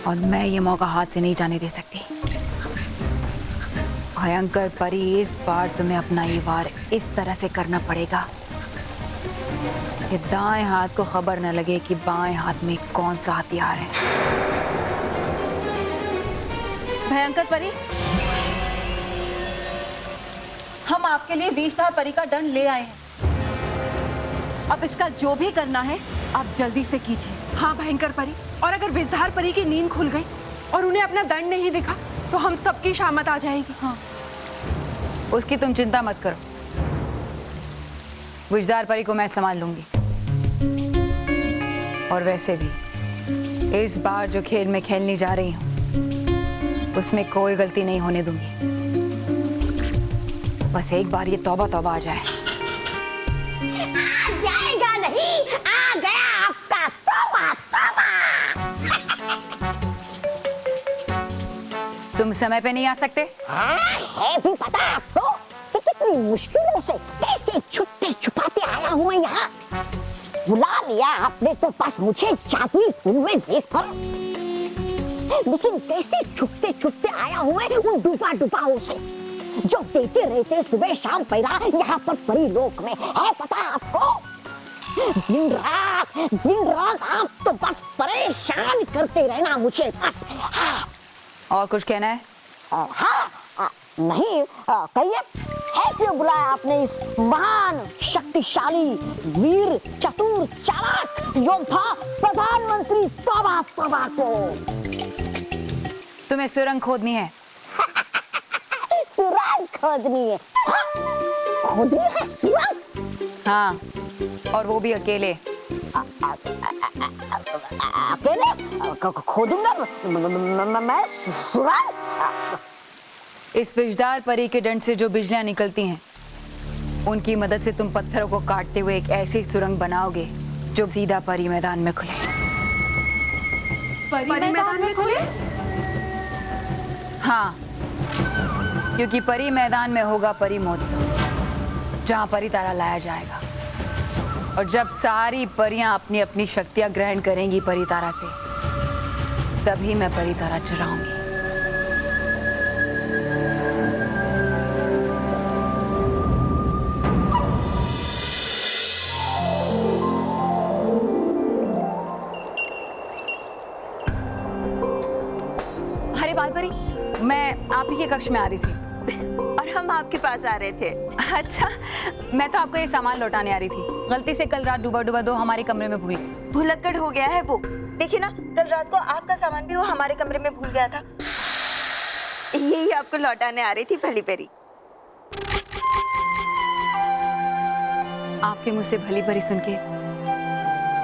और मैं ये मौका हाथ से नहीं जाने दे सकती। भयंकर परी, इस बार तुम्हें अपना ये वार इस तरह से करना पड़ेगा कि दाएं हाथ को खबर न लगे कि बाएं हाथ में कौन सा हथियार है। भयंकर परी, हम आपके लिए विषधार परी का दंड ले आए हैं। अब इसका जो भी करना है आप जल्दी से कीजिए। हाँ भयंकर परी, और अगर विषधार परी की नींद खुल गई और उन्हें अपना दंड नहीं दिखा तो हम सबकी शामत आ जाएगी। हाँ, उसकी तुम चिंता मत करो, विषधार परी को मैं संभाल लूंगी। और वैसे भी इस बार जो खेल मैं खेलने जा रही हूँ उसमें कोई गलती नहीं होने दूंगी। बस एक बार ये तौबा तौबा आ जाए। जाएगा नहीं, आ गया आपका तौबा तौबा। तुम समय पे नहीं आ सकते? हाँ, है भी पता आपको कि कितनी मुश्किलों से कैसे छुपते छुपाते आया हूँ मैं यहाँ। बुला लिया आपने तो बस मुझे जादुई धुन में देखकर, लेकिन कैसे छुपते छुपते आया हूँ मैं उन डूबा डूबाओं से जो देते रहते सुबह शाम पैरा यहाँ पर परीलोक में। है पता आपको, दिन रात आप तो बस परेशान करते रहना मुझे बस। हाँ। और कुछ कहना है? हाँ, नहीं, कहिए, है क्यों बुलाया आपने इस महान शक्तिशाली वीर चतुर चालाक योद्धा प्रधानमंत्री तौबा तौबा को? तुम्हें सुरंग खोदनी है। सुरंग खोदनी है? हाँ, खोदनी है सुरंग? हाँ, और वो भी अकेले। अकेले खोदूंगा मैं सुरंग? इस विषधार परी के दंड से जो बिजलियां निकलती हैं उनकी मदद से तुम पत्थरों को काटते हुए एक ऐसी सुरंग बनाओगे जो सीधा परी मैदान में खुले। परी मैदान में खुले? हाँ, क्योंकि परी मैदान में होगा परी महोत्सव जहाँ परितारा लाया जाएगा। और जब सारी परियां अपनी अपनी शक्तियां ग्रहण करेंगी परितारा से, तभी मैं परितारा चुराऊंगी। ही के कक्ष में आ रही थी। और हम आपके पास आ रहे थे। अच्छा, मैं तो आपको ये सामान लौटाने आ रही थी। गलती से कल रात डूबा डूबा दो हमारे कमरे में भूल गई। भुलक्कड़ हो गया है वो। देखिए ना, कल रात को आपका सामान भी वो हमारे कमरे में भूल गया था। यही आपको लौटाने आ रही थी भली परी। आपके मुंह से भली भरी सुन के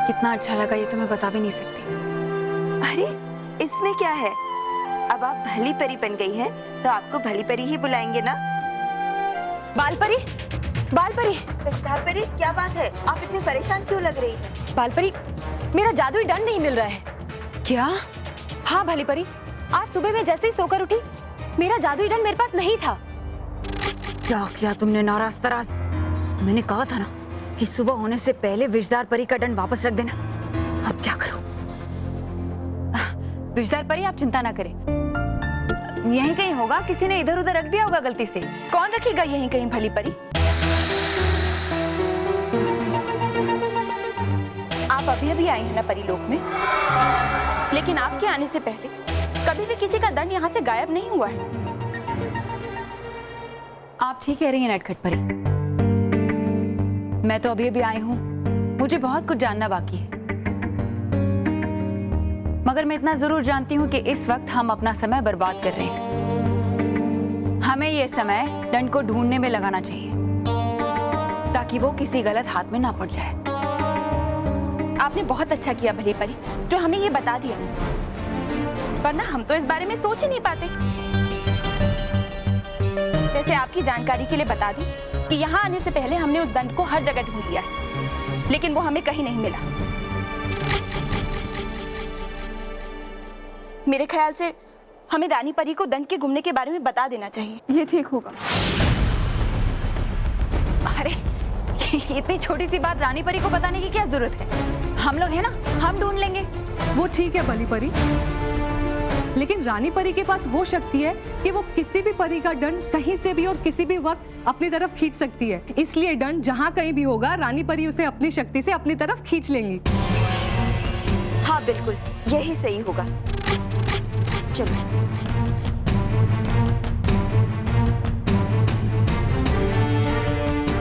कितना अच्छा लगा ये तो मैं बता भी नहीं सकती। अरे इसमें क्या है, अब आप भली परी बन गई हैं तो आपको भली परी ही बुलाएंगे ना। बाल परी, बाल परी, विस्तार परी, क्या बात है? आप इतनी परेशान क्यों लग रही हैं? बाल परी, मेरा जादुई दंड नहीं मिल रहा है। क्या? हाँ भली परी, आज सुबह मैं जैसे ही सोकर उठी मेरा जादुई दंड मेरे पास नहीं था। क्या किया तुमने नाराज तराज? मैंने कहा था ना कि सुबह होने से पहले विषधार परी का दंड वापस रख देना। अब क्या करूं? विषधार परी आप चिंता ना करें, यहीं कहीं होगा, किसी ने इधर उधर रख दिया होगा गलती से। कौन रखेगा यहीं कहीं भली परी? आप अभी अभी आई हैं ना परीलोक में, लेकिन आपके आने से पहले कभी भी किसी का दंड यहाँ से गायब नहीं हुआ है। आप ठीक कह रही हैं नटखट परी, मैं तो अभी अभी आई हूँ, मुझे बहुत कुछ जानना बाकी है। मगर मैं इतना जरूर जानती हूँ कि इस वक्त हम अपना समय बर्बाद कर रहे हैं। हमें यह समय दंड को ढूंढने में लगाना चाहिए ताकि वो किसी गलत हाथ में ना पड़ जाए। आपने बहुत अच्छा किया भली परी जो हमें ये बता दिया, वरना हम तो इस बारे में सोच ही नहीं पाते। वैसे आपकी जानकारी के लिए बता दी कि यहाँ आने से पहले हमने उस दंड को हर जगह ढूंढ लिया है, लेकिन वो हमें कहीं नहीं मिला। मेरे ख्याल से हमें रानी परी को दंड के गुमने के बारे में बता देना चाहिए। ये ठीक होगा। अरे इतनी छोटी सी बात रानी परी को बताने की क्या जरूरत है? हम लोग हैं ना, हम ढूंढ लेंगे। वो ठीक है भली परी, लेकिन रानी परी के पास वो शक्ति है कि वो किसी भी परी का दंड कहीं से भी और किसी भी वक्त अपनी तरफ खींच सकती है। इसलिए दंड जहाँ कहीं भी होगा रानी परी उसे अपनी शक्ति से अपनी तरफ खींच लेंगी। हाँ बिल्कुल, यही सही होगा। चलो।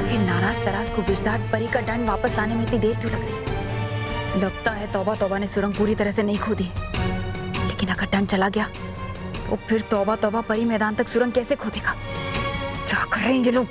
ये नाराज तराज को विषधार परी का दंड वापस लाने में इतनी देर क्यों लग रही? लगता है तौबा तौबा ने सुरंग पूरी तरह से नहीं खोदी, लेकिन अगर दंड चला गया तो फिर तौबा तौबा परी मैदान तक सुरंग कैसे खोदेगा? क्या कर रहे हैं ये लोग?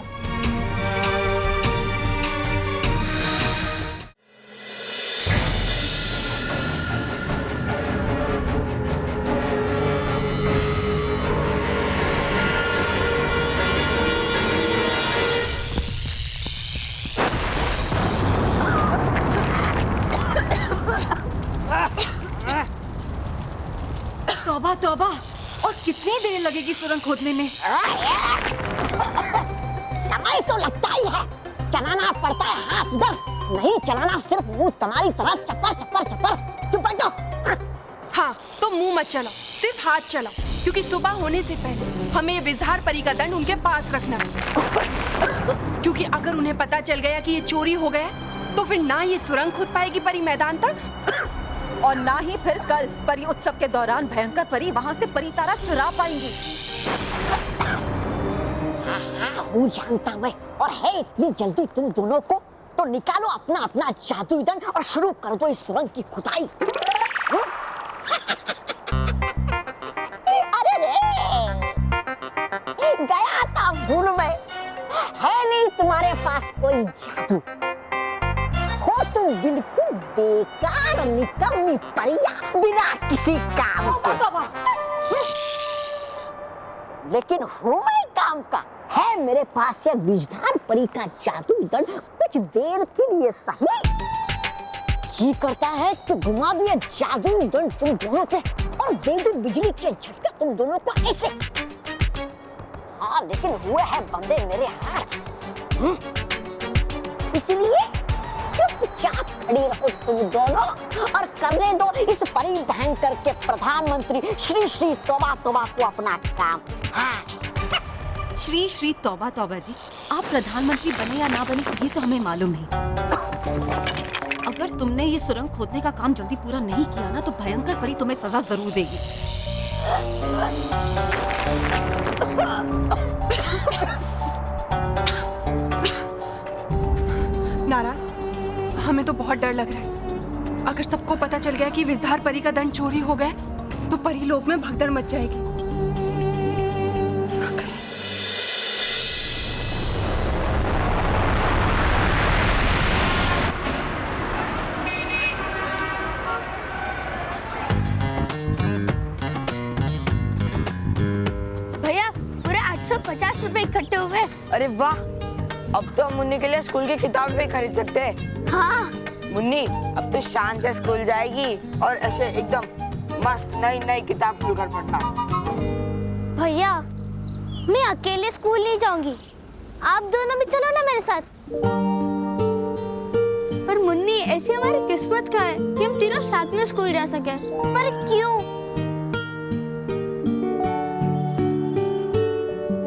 तौबा तौबा, और कितनी देर लगेगी सुरंग खोदने में? समय तो लगता ही है, चलाना पड़ता है हाथ इधर, नहीं चलाना सिर्फ मुंह तुम्हारी तरह चप्पर चप्पर चप्पर। चुप बैठो। हाँ, तो मुंह मत चलाओ, सिर्फ हाथ चलाओ, क्योंकि सुबह होने से पहले हमें ये विषधार परी का दंड उनके पास रखना है। क्योंकि अगर उन्हें पता चल गया कि ये चोरी हो गया तो फिर ना ये सुरंग खोद पाएगी परी मैदान तक, और ना ही फिर कल परी उत्सव के दौरान भयंकर परी वहाँ से परी तारा चुरा पाएंगी। हूँ जानता मैं, और है इतनी जल्दी तुम दोनों को, तो निकालो अपना अपना जादुई दंड और शुरू कर दो इस सुरंग की खुदाई। अरे रे, गया था भूल में, है नहीं तुम्हारे पास कोई जादू, हो तुम बिल्कुल बेकार निकम्मी परिया बिना किसी काम के। लेकिन हूँ मैं काम का, है मेरे पास ये विषधार परी का जादू दंड, कुछ देर के लिए सही जी करता है कि घुमा दूं ये जादू दंड तुम दोनों पे और दे दूं बिजली के झटके तुम दोनों को ऐसे। हाँ लेकिन हुए हैं बंदे मेरे हाथ, इसलिए चुपचाप खड़ी रहो तुम दोनों और करने दो इस परी भयंकर के प्रधानमंत्री श्री श्री तौबा तौबा को अपना काम। हाँ। श्री श्री तौबा तौबा जी, आप प्रधानमंत्री बने या ना बने ये तो हमें मालूम नहीं। अगर तुमने ये सुरंग खोदने का काम जल्दी पूरा नहीं किया ना तो भयंकर परी तुम्हें सजा जरूर देगी। नाराज, हमें तो बहुत डर लग रहा है। अगर सबको पता चल गया कि विजधार परी का दंड चोरी हो गया तो परी लोक में भगदड़ मच जाएगी। भैया पूरे 850 रुपए इकट्ठे हुए। अरे वाह, अब तो हम मुन्नी के लिए स्कूल की किताब भी खरीद सकते हैं। हाँ मुन्नी अब तो शान से स्कूल जाएगी और ऐसे एकदम मस्त नई नई किताब खुलकर पढ़ना। भैया मैं अकेले स्कूल नहीं जाऊंगी, आप दोनों भी चलो ना मेरे साथ। पर मुन्नी ऐसी हमारी किस्मत का है कि हम तीनों साथ में स्कूल जा सके। पर क्यों?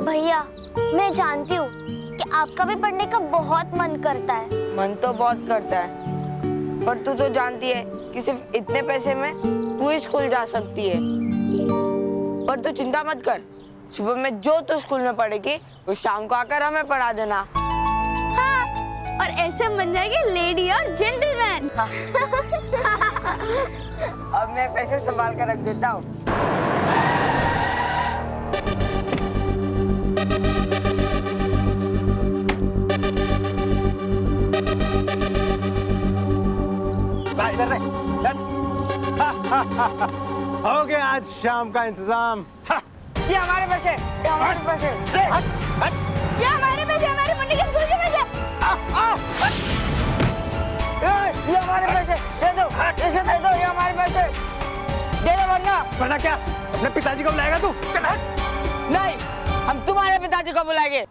भैया मैं जानती हूँ कि आपका भी पढ़ने का बहुत मन करता है। मन तो बहुत करता है, पर तू तो जानती है कि सिर्फ इतने पैसे में तू ही स्कूल जा सकती है। पर तू चिंता मत कर, सुबह में जो तू स्कूल में पढ़ेगी वो शाम को आकर हमें पढ़ा देना। हाँ, और ऐसे बन जाएगी लेडी और जेंटलमैन। अब मैं पैसे संभाल कर रख देता हूँ। इधर हो गया आज शाम का इंतजाम। ये हमारे पैसे, ये हमारे पैसे। ये हमारे पैसे, हमारे मुन्नी के स्कूल के पैसे। ये हमारे पैसे दे दो, इसे दे दो, ये हमारे पैसे दे दो, वरना क्या अपने पिताजी को बुलाएगा तू? नहीं, हम तुम्हारे पिताजी को बुलाएंगे।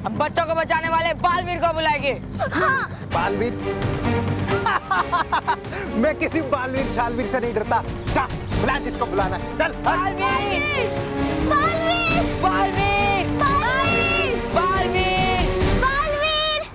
हम बच्चों को बचाने वाले बालवीर को बुलाएंगे। हाँ। बालवीर? मैं किसी बालवीर शालवीर से नहीं डरता। जा बुला जिसको बुलाना है, चल। बालवीर, बालवीर, बालवीर, बालवीर, बालवीर, बालवीर।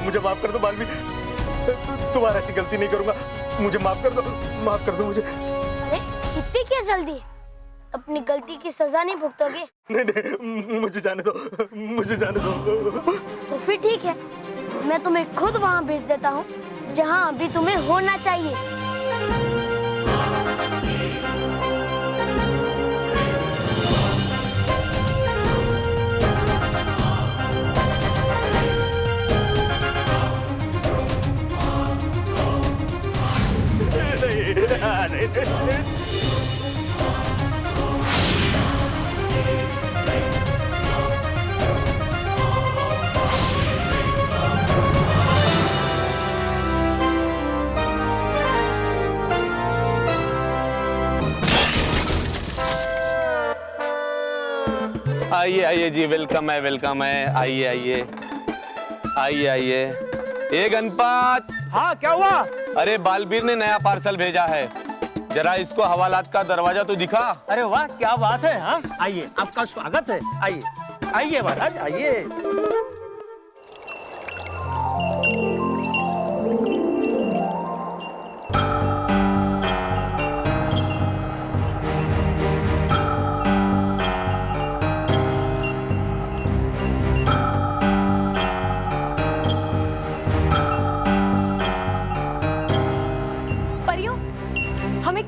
मुझे माफ कर दो बालवीर, दोबारा ऐसी गलती नहीं करूंगा। मुझे माफ कर दो मुझे। अरे इतनी क्या जल्दी? अपनी गलती की सजा नहीं भुगतोगे? नहीं, मुझे जाने दो। तो फिर ठीक है, मैं तुम्हें खुद वहाँ भेज देता हूँ जहाँ अभी तुम्हें होना चाहिए। आइए जी, वेलकम है। आइए। ए गणपत। हाँ, क्या हुआ? अरे बालवीर ने नया पार्सल भेजा है, जरा इसको हवालात का दरवाजा तो दिखा। अरे वाह, क्या बात है। हाँ, आइए, आपका स्वागत है। आइए महाराज, आइए।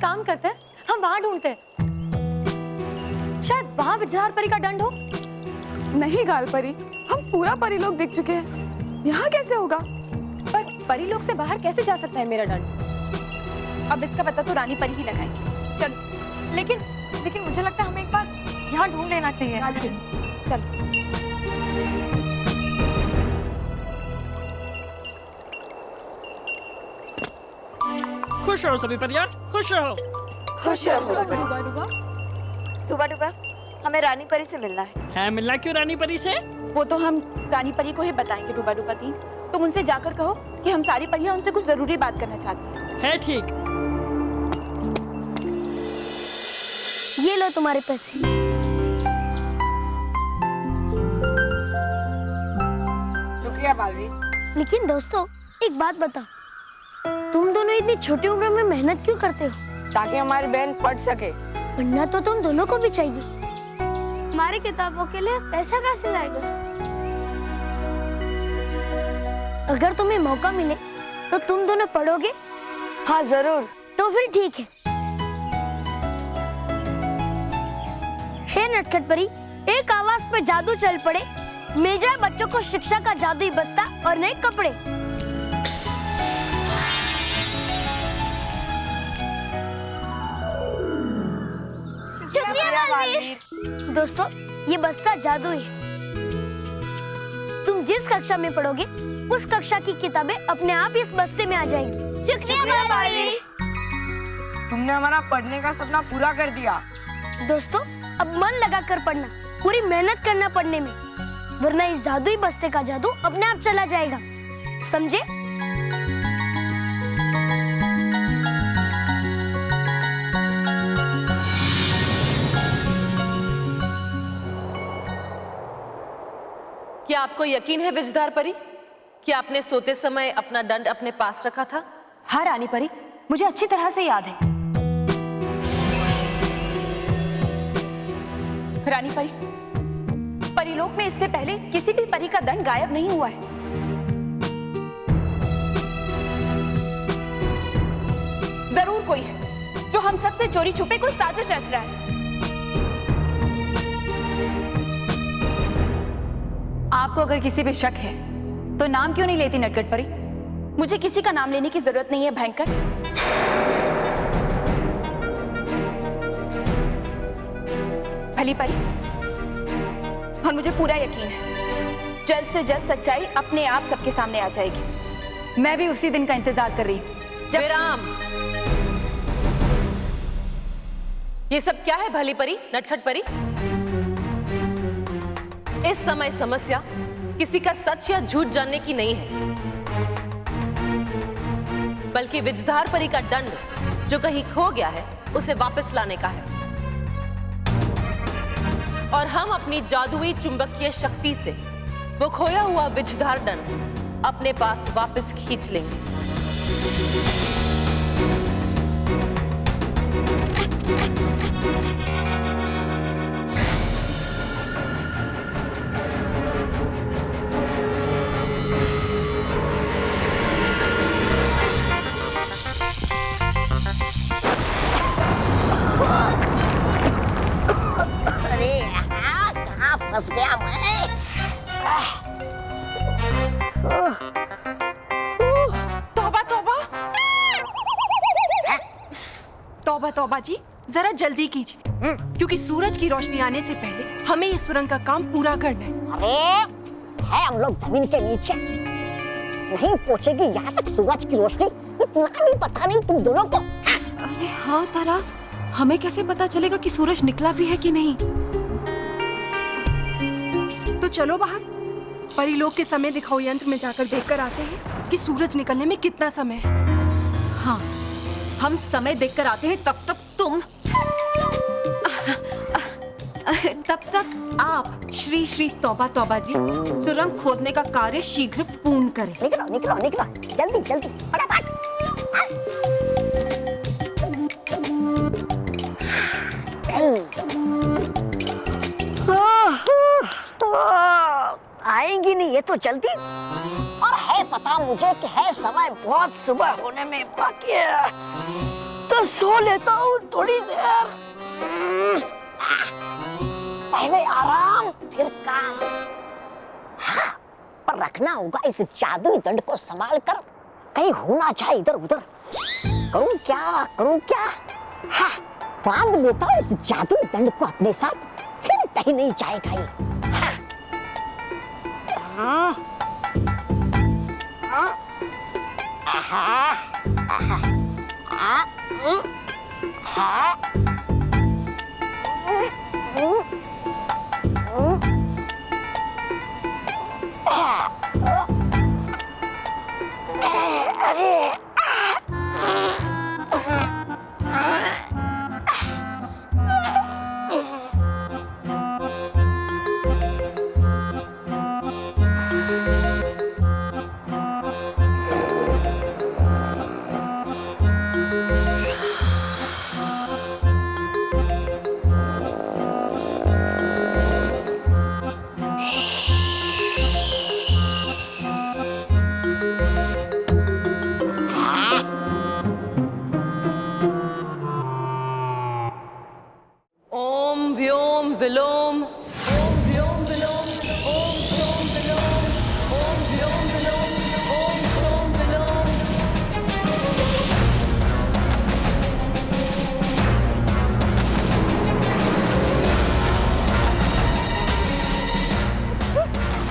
काम करते हैं, हम वहां ढूंढते हैं, शायद वहां विजहार परी का दंड हो। नहीं गाल परी, हम पूरा परिलोक देख चुके हैं, यहाँ कैसे होगा? पर परिलोक से बाहर कैसे जा सकता है मेरा दंड? अब इसका पता तो रानी परी ही लगाएंगे। चल, लेकिन मुझे लगता है हमें एक बार यहाँ ढूंढ लेना चाहिए। चल। खुश रहो सभी परियार, खुश रहो। डूबा, हमें रानी परी से मिलना है। मिलना क्यों रानी परी से? वो तो हम रानी परी को ही बताएंगे। डूबा दी, तुम उनसे जाकर कहो कि हम सारी परियां उनसे कुछ जरूरी बात करना चाहती हैं। है ठीक। ये लो तुम्हारे पैसे। शुक्रिया बालवीर। लेकिन दोस्तों, एक बात बताओ, तुम दोनों इतनी छोटी उम्र में मेहनत क्यों करते हो? ताकि हमारी बहन पढ़ सके। पढ़ना तो तुम दोनों को भी चाहिए। हमारी किताबों के लिए पैसा कहाँ से लाएगा? अगर तुम्हें मौका मिले तो तुम दोनों पढ़ोगे? हाँ जरूर। तो फिर ठीक है। हे नटखट परी, एक आवाज पे जादू चल पड़े, मिल जाए बच्चों को शिक्षा का जादुई बस्ता और नए कपड़े। शुक्रिया बालवीर। दोस्तों, ये बस्ता जादुई है। तुम जिस कक्षा में पढ़ोगे उस कक्षा की किताबें अपने आप इस बस्ते में आ जाएंगी। शुक्रिया बालवीर। तुमने हमारा पढ़ने का सपना पूरा कर दिया। दोस्तों, अब मन लगाकर पढ़ना, पूरी मेहनत करना पढ़ने में, वरना इस जादुई बस्ते का जादू अपने आप चला जाएगा। समझे? क्या आपको यकीन है विजधार परी कि आपने सोते समय अपना दंड अपने पास रखा था? हाँ रानी परी, मुझे अच्छी तरह से याद है। रानी परी, परिलोक में इससे पहले किसी भी परी का दंड गायब नहीं हुआ है। जरूर कोई है जो हम सबसे चोरी छुपे कोई साजिश रच रहा है। आपको अगर किसी पे शक है तो नाम क्यों नहीं लेती नटखट परी? मुझे किसी का नाम लेने की जरूरत नहीं है भयंकर। भली परी, और मुझे पूरा यकीन है जल्द से जल्द सच्चाई अपने आप सबके सामने आ जाएगी। मैं भी उसी दिन का इंतजार कर रही हूँ। विराम। ये सब क्या है भली परी, नटखट परी? इस समय समस्या किसी का सच या झूठ जानने की नहीं है, बल्कि विजधार परी का दंड जो कहीं खो गया है उसे वापस लाने का है। और हम अपनी जादुई चुंबकीय शक्ति से वो खोया हुआ विजधार दंड अपने पास वापस खींच लेंगे। अरे यार, कहाँ फंस गया मैं? तौबा तौबा तौबा तौबा जी, जरा जल्दी कीजिए क्योंकि सूरज की रोशनी आने से पहले हमें ये सुरंग का काम पूरा करना है। अरे है हम लोग जमीन के नीचे, नहीं पहुंचेगी यहाँ तक सूरज की रोशनी, इतना भी पता नहीं तुम दोनों को। अरे हाँ तारास, हमें कैसे पता चलेगा कि सूरज निकला भी है कि नहीं? तो चलो बाहर परीलोक के समय दिखाओ यंत्र में जाकर देखकर आते हैं कि सूरज निकलने में कितना समय है। हाँ, हम समय देखकर आते हैं, तब तक तुम तब तक आप श्री श्री तौबा तौबा जी सुरंग खोदने का कार्य शीघ्र पूर्ण करें। निकलो निकलो निकलो, जल्दी जल्दी फटाफट। आएंगी नहीं ये तो जल्दी, और है पता मुझे कि है समय बहुत सुबह होने में बाकी है, तो सो लेता हूँ थोड़ी देर। पहले आराम फिर काम। हाँ, पर रखना होगा इस जादुई दंड को संभाल कर, कहीं होना चाहे इधर उधर। करूं क्या? हाँ, बांध लेता हूँ इस जादुई दंड को अपने साथ, फिर कहीं नहीं जाएगा ये। हाँ। हाँ। आहा, आहा, आहा, हाँ। अरे ओम व्योम विलोम, ओम व्योम विलोम, ओम व्योम विलोम, ओम व्योम विलोम, ओम व्योम विलोम।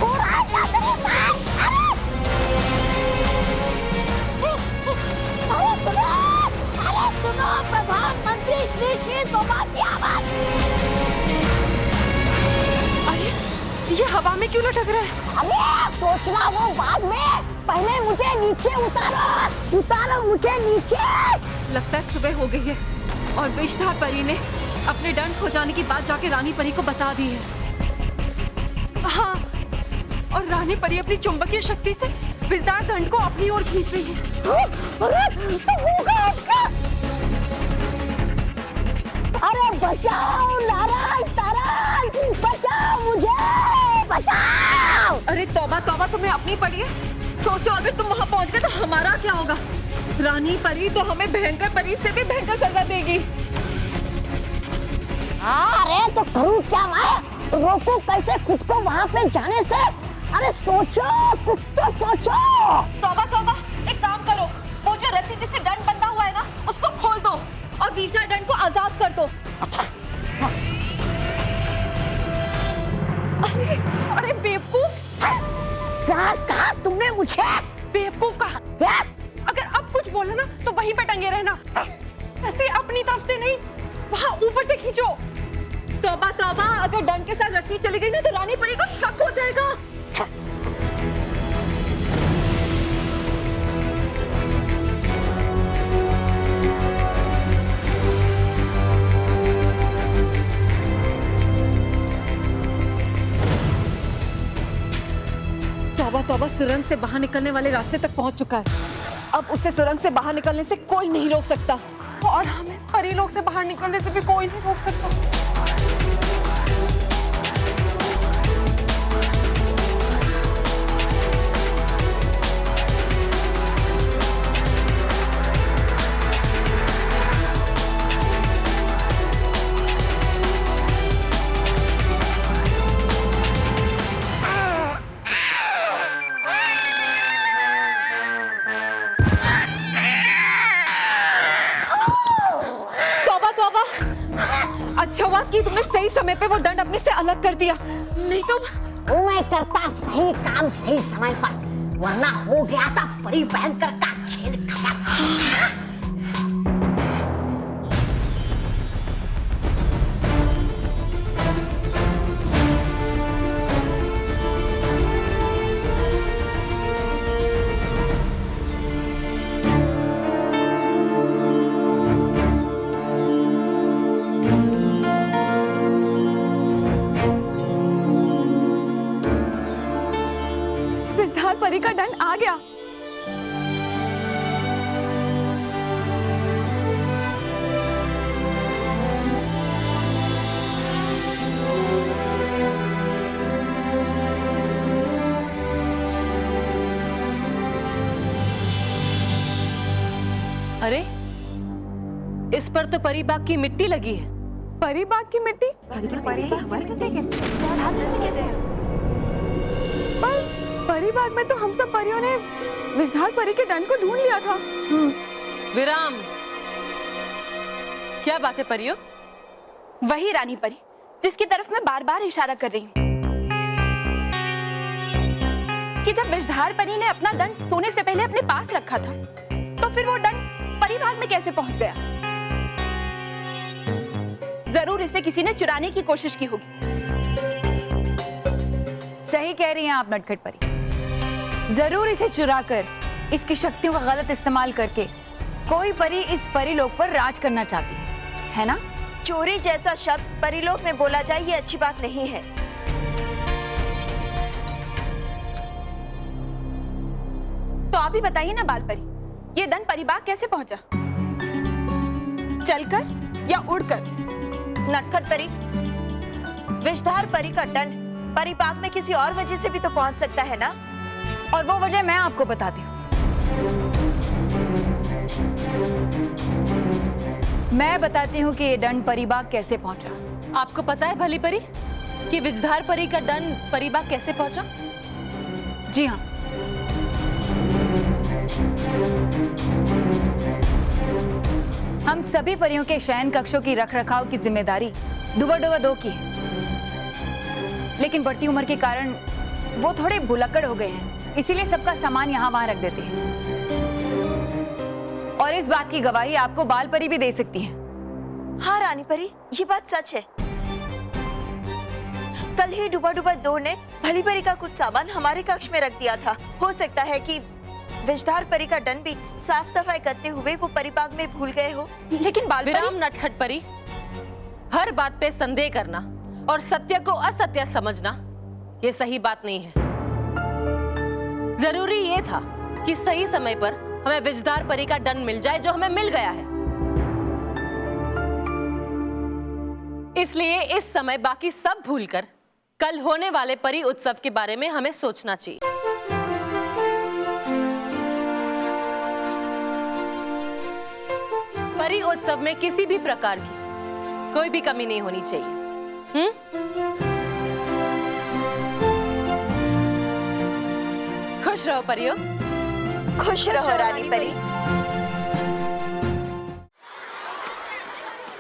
हो रहा है क्या तेरे साथ? अरे सुनो प्रधानमंत्री श्री श्री तौबा की आवाज। अरे ये हवा में क्यों लटक रहा है? अरे सोचना वो बाद में, पहले मुझे नीचे उतारो मुझे नीचे। लगता है सुबह हो गई है और विषधार परी ने अपने दंड खो जाने की बात जाके रानी परी को बता दी है। हाँ, और रानी परी अपनी चुंबकीय शक्ति से विषधार दंड को अपनी ओर खींच रही है। अरे तो होगा आपका। अरे बचाओ नारायण ताराल, बचाओ मुझे, बचाओ। अरे तौबा तौबा, तुम्हें अपनी पड़ी है? सोचो अगर तुम वहाँ पहुँच गए तो हमारा क्या होगा? रानी परी तो हमें भयंकर परी से भी भयंकर सजा देगी। अरे तो करूं क्या मैं? रोको कैसे खुद को वहाँ पे जाने से? अरे सोचो, कुछ तो सोचो। तौबा तौबा, एक काम करो, वो जो रस्सी जिससे दंड बंधा हुआ है ना, उसको खोल दो और वीरता दंड को आजाद कर दो। अरे बेवकूफ, कहा तुमने मुझे? बेवकूफ कहा? क्या? अगर अब कुछ बोला ना तो वहीं पे टंगे रहना, ऐसे अपनी तरफ से नहीं, वहाँ ऊपर से खींचो। तौबा तौबा, अगर दंड के साथ रस्सी चली गई ना तो रानी परी को शक हो जाएगा। तौबा तौबा, सुरंग से बाहर निकलने वाले रास्ते तक पहुंच चुका है। अब उसे सुरंग से बाहर निकलने से कोई नहीं रोक सकता। और हमें परीलोक से बाहर निकलने से भी कोई नहीं रोक सकता। अच्छा हुआ कि तुमने सही समय पे वो दंड अपने से अलग कर दिया, नहीं तो मैं करता सही काम सही समय पर, वरना हो गया था परी भयंकर का खेल खत्म। परी का दंड आ गया। अरे इस पर तो परी बाग की मिट्टी लगी है। परी बाग की मिट्टी? परी बाग में तो हम सब परियों ने विषधार परी के दंड को ढूंढ लिया था। विराम, क्या बात है परियों? वही रानी परी जिसकी तरफ मैं बार बार इशारा कर रही हूँ कि जब विषधार परी ने अपना दंड सोने से पहले अपने पास रखा था, तो फिर वो दंड परी बाग में कैसे पहुंच गया? जरूर इसे किसी ने चुराने की कोशिश की होगी। सही कह रही हैं आप नटखट परी, जरूर इसे चुराकर इसकी शक्तियों का गलत इस्तेमाल करके कोई परी इस परीलोक पर राज करना चाहती है ना? चोरी जैसा शब्द परीलोक में बोला जाए ये अच्छी बात नहीं है। तो आप ही बताइए ना बाल परी, ये दंड परीबाग कैसे पहुंचा? चलकर या उड़कर? नटखट परी, विषधार परी का दंड परीबाग में किसी और वजह से भी तो पहुंच सकता है ना? और वो वजह मैं आपको बताती हूँ। मैं बताती हूँ कि ये दंड परीबाग कैसे पहुंचा। आपको पता है भली परी कि विषधार परी का दंड परीबाग कैसे पहुंचा? जी हाँ, हम सभी परियों के शयन कक्षों की रखरखाव की जिम्मेदारी डुबा दो की है, लेकिन बढ़ती उम्र के कारण वो थोड़े भुलक्कड़ हो गए हैं, इसीलिए सबका सामान यहाँ वहाँ रख देते हैं। और इस बात की गवाही आपको बाल परी भी दे सकती है। हाँ रानी परी, ये बात सच है। कल ही डुबा दो ने भली परी का कुछ सामान हमारे कक्ष में रख दिया था। हो सकता है कि विषधार परी का दंड भी साफ सफाई करते हुए वो परीबाग में भूल गए हो। लेकिन बाल विराम नटखट परी, हर बात पे संदेह करना और सत्य को असत्य समझना ये सही बात नहीं है। जरूरी ये था कि सही समय पर हमें विषधार परी का दंड मिल जाए, जो हमें मिल गया है। इसलिए इस समय बाकी सब भूलकर कल होने वाले परी उत्सव के बारे में हमें सोचना चाहिए। परी उत्सव में किसी भी प्रकार की कोई भी कमी नहीं होनी चाहिए। खुश रहो परियो। खुश रहो रानी परी।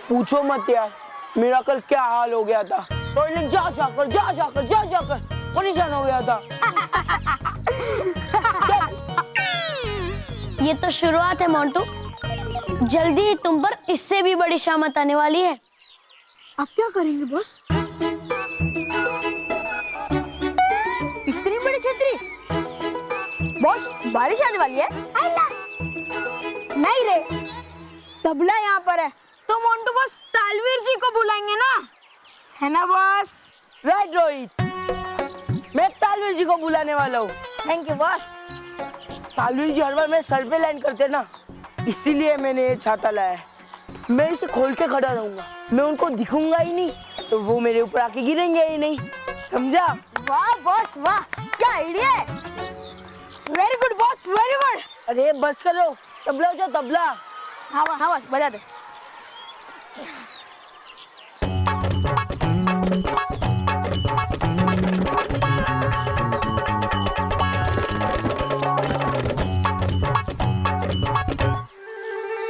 पूछो मत यार, मेरा कल क्या हाल हो गया था। टॉयलेट जा जाकर परेशान हो गया था। ये तो शुरुआत है मोंटू, जल्दी ही तुम पर इससे भी बड़ी शामत आने वाली है। आप क्या करेंगे बॉस? इतनी बड़ी छतरी? बॉस बारिश आने वाली है। नहीं रे, तबला यहाँ पर है तो मोंटू बॉस तालवीर जी को बुलाएंगे ना, है ना बॉस? राइट रोहित, मैं तालवीर जी को बुलाने वाला हूँ। Thank you boss. Talveer ji हर बार मेरे सर पे लैंड करते ना, इसीलिए मैंने ये छाता लाया है। मैं इसे खोल के खड़ा रहूंगा, मैं उनको दिखूंगा ही नहीं तो वो मेरे ऊपर आके गिरेंगे ही नहीं, समझा? वाह बॉस वाह, क्या आइडिया है। Very good boss, very good. अरे बस करो, तबला बजाओ तबला। हाँ बॉस बजा दे।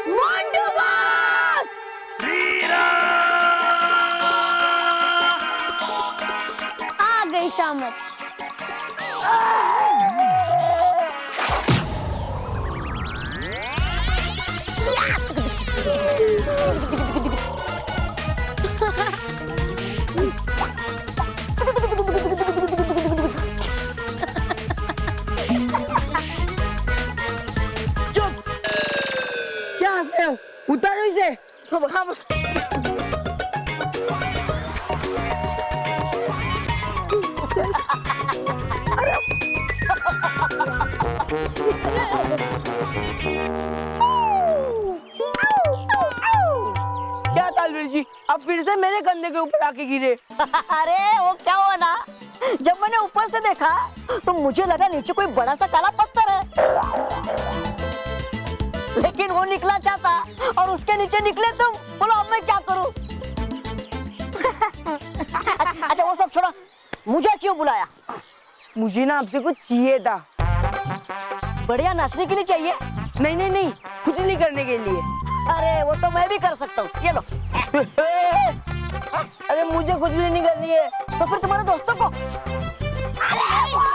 मोंटू बॉस! आ गई शामत। क्या हंस रहे हो? उतारो इसे। हाँ बॉस। क्या तालवीर जी, अब फिर से मेरे कंधे के ऊपर आके गिरे? अरे वो क्या हुआ ना, जब मैंने ऊपर से देखा तो मुझे लगा नीचे कोई बड़ा सा काला पत्थर है, लेकिन वो निकला चाहता और उसके नीचे निकले तुम। बोलो अब मैं क्या करूं? अच्छा वो सब छोड़ो, मुझे क्यों बुलाया? मुझे ना आपसे कुछ चाहिए था। बढ़िया नाचने के लिए चाहिए? नहीं नहीं नहीं, कुछ नहीं करने के लिए। अरे वो तो मैं भी कर सकता हूँ, ये लो। अरे मुझे कुछ भी नहीं करनी है। तो फिर तुम्हारे दोस्तों को?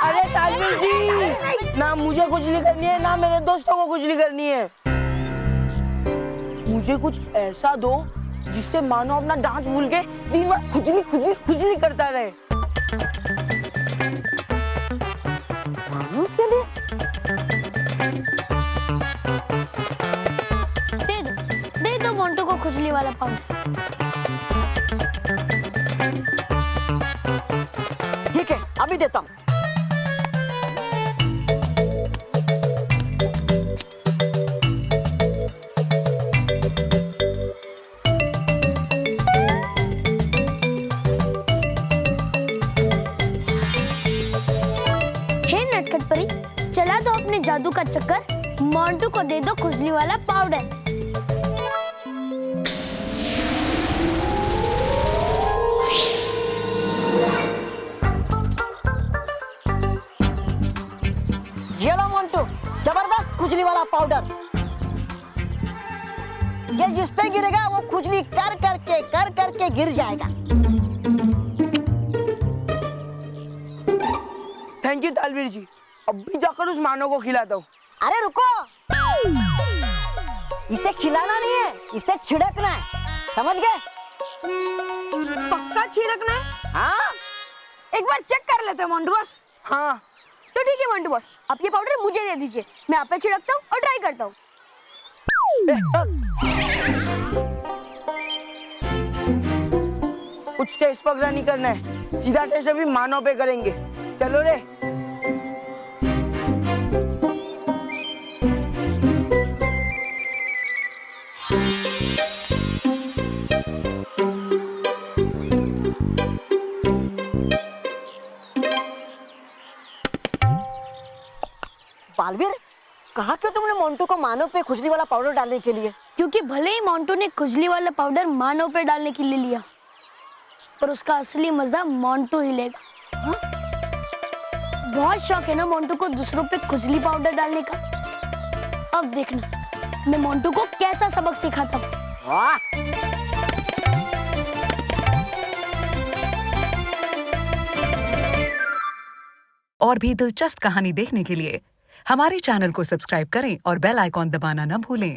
अरे तालवीर जी, ना मुझे कुछ नहीं करनी है, ना मेरे दोस्तों को कुछ नहीं करनी है। मुझे कुछ ऐसा दो जिससे मानो अपना डांस भूल के दिन भर खुजली खुजली खुजली करता रहे। दे दो मोंटू को खुजली वाला पाउडर। ठीक है अभी देता हूँ। हे नटखट परी, चला दो अपने जादू का चक्कर, मोंटू को दे दो खुजली वाला पाउडर। ये लो मोंटू, जबरदस्त खुजली वाला पाउडर। ये जिस पे गिरेगा वो खुजली कर करके गिर जाएगा। थैंक यू तालवीर जी, अभी जाकर उस मानो को खिलाता हूँ। अरे रुको, इसे खिलाना नहीं है, इसे छिड़कना है, समझ गए? पक्का छिड़कना है? हाँ एक बार चेक कर लेते हैं मोंटू बॉस। हाँ तो ठीक है मोंटू बॉस, आप ये पाउडर मुझे दे दीजिए, मैं आप पे छिड़कता हूँ और ट्राई करता हूँ। कुछ टेस्ट वगैरह नहीं करना है, सीधा टेस्ट अभी मानो पे करेंगे। चलो रे। बालवीर, कहा क्यों तुमने मोंटू को मानो पे खुजली वाला पाउडर डालने के लिए? क्योंकि भले ही मोंटू ने खुजली वाला पाउडर मानो पे डालने के लिए लिया, पर उसका असली मजा मोंटू ही लेगा। हाँ? बहुत शौक है ना मोंटू को दूसरों पे खुजली पाउडर डालने का। अब देखना मैं मोंटू को कैसा सबक सिखाता हूँ। वाह! और भी दिलचस्प कहानी देखने के लिए हमारे चैनल को सब्सक्राइब करें और बेल आइकॉन दबाना न भूलें।